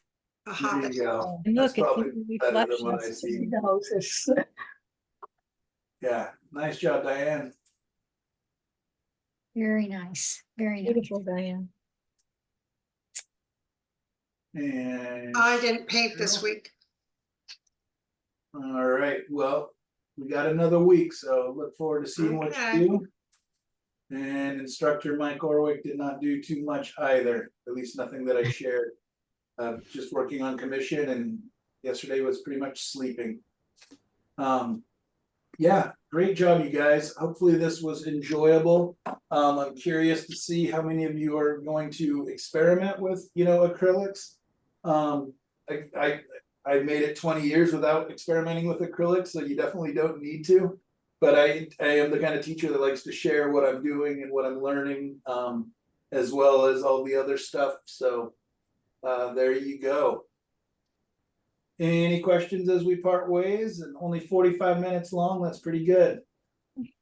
A There hobbit. you go. And That's look, it's probably even better than what I reflections. see. The houses. Yeah, nice job, Diane. Very nice, very nice. Beautiful, Diane. And I didn't paint this week. all right, well, we got another week, so look forward to seeing what Okay. you do. And instructor Mike Orwick did not do too much either, at least nothing that I shared. Just working on commission, and yesterday was pretty much sleeping. Yeah, great job, you guys. Hopefully this was enjoyable. I'm curious to see how many of you are going to experiment with, acrylics. I made it 20 years without experimenting with acrylics, so you definitely don't need to. But I am the kind of teacher that likes to share what I'm doing and what I'm learning, as well as all the other stuff. So there you go. Any questions as we part ways? And only 45 minutes long. That's pretty good.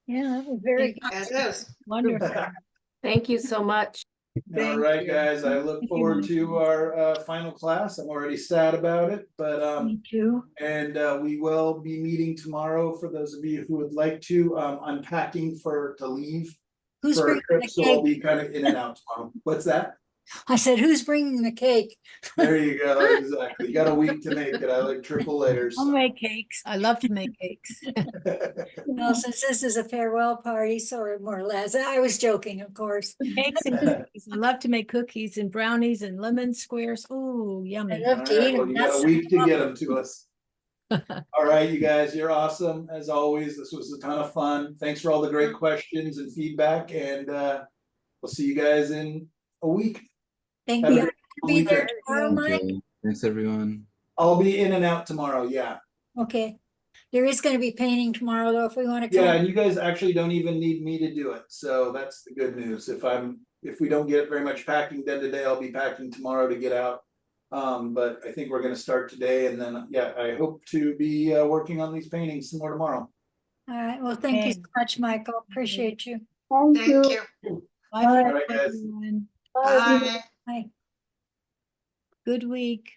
Yeah, that was very It is. wonderful. Thank you so much. All Thank right, you. guys, I look forward to our final class. I'm already sad about it, but Me too. and we will be meeting tomorrow for those of you who would like to. I'm packing to leave Who's for a bringing trip, the so I'll cake? be kind of in and out tomorrow. What's that? I said, who's bringing the cake? There you go, exactly. You got a week to make it. I like triple layers. I'll make cakes. I love to make cakes. Well, since this is a farewell party, sort of more or less. I was joking, of course. Cakes and cookies. I love to make cookies and brownies and lemon squares. Ooh, I yummy. love All to right, eat well, them. you got a week to get them to us. All right, you guys, you're awesome as always. This was a ton of fun. Thanks for all the great questions and feedback, and we'll see you guys in a week. Thank Have a you. great Be there weekend. tomorrow, Mike? Okay. Thanks, everyone. I'll be in and out tomorrow, yeah. Okay. There is going to be painting tomorrow, though, if we want to Yeah, come. and you guys actually don't even need me to do it, so that's the good news. If we don't get very much packing done today, I'll be packing tomorrow to get out. But I think we're gonna start today, and then, yeah, I hope to be working on these paintings some more tomorrow. All right. Well, thank you so much, Michael. Appreciate you. Thank Thank you. you. Bye, All for right, guys. everyone. Bye. Bye. Bye. Good week.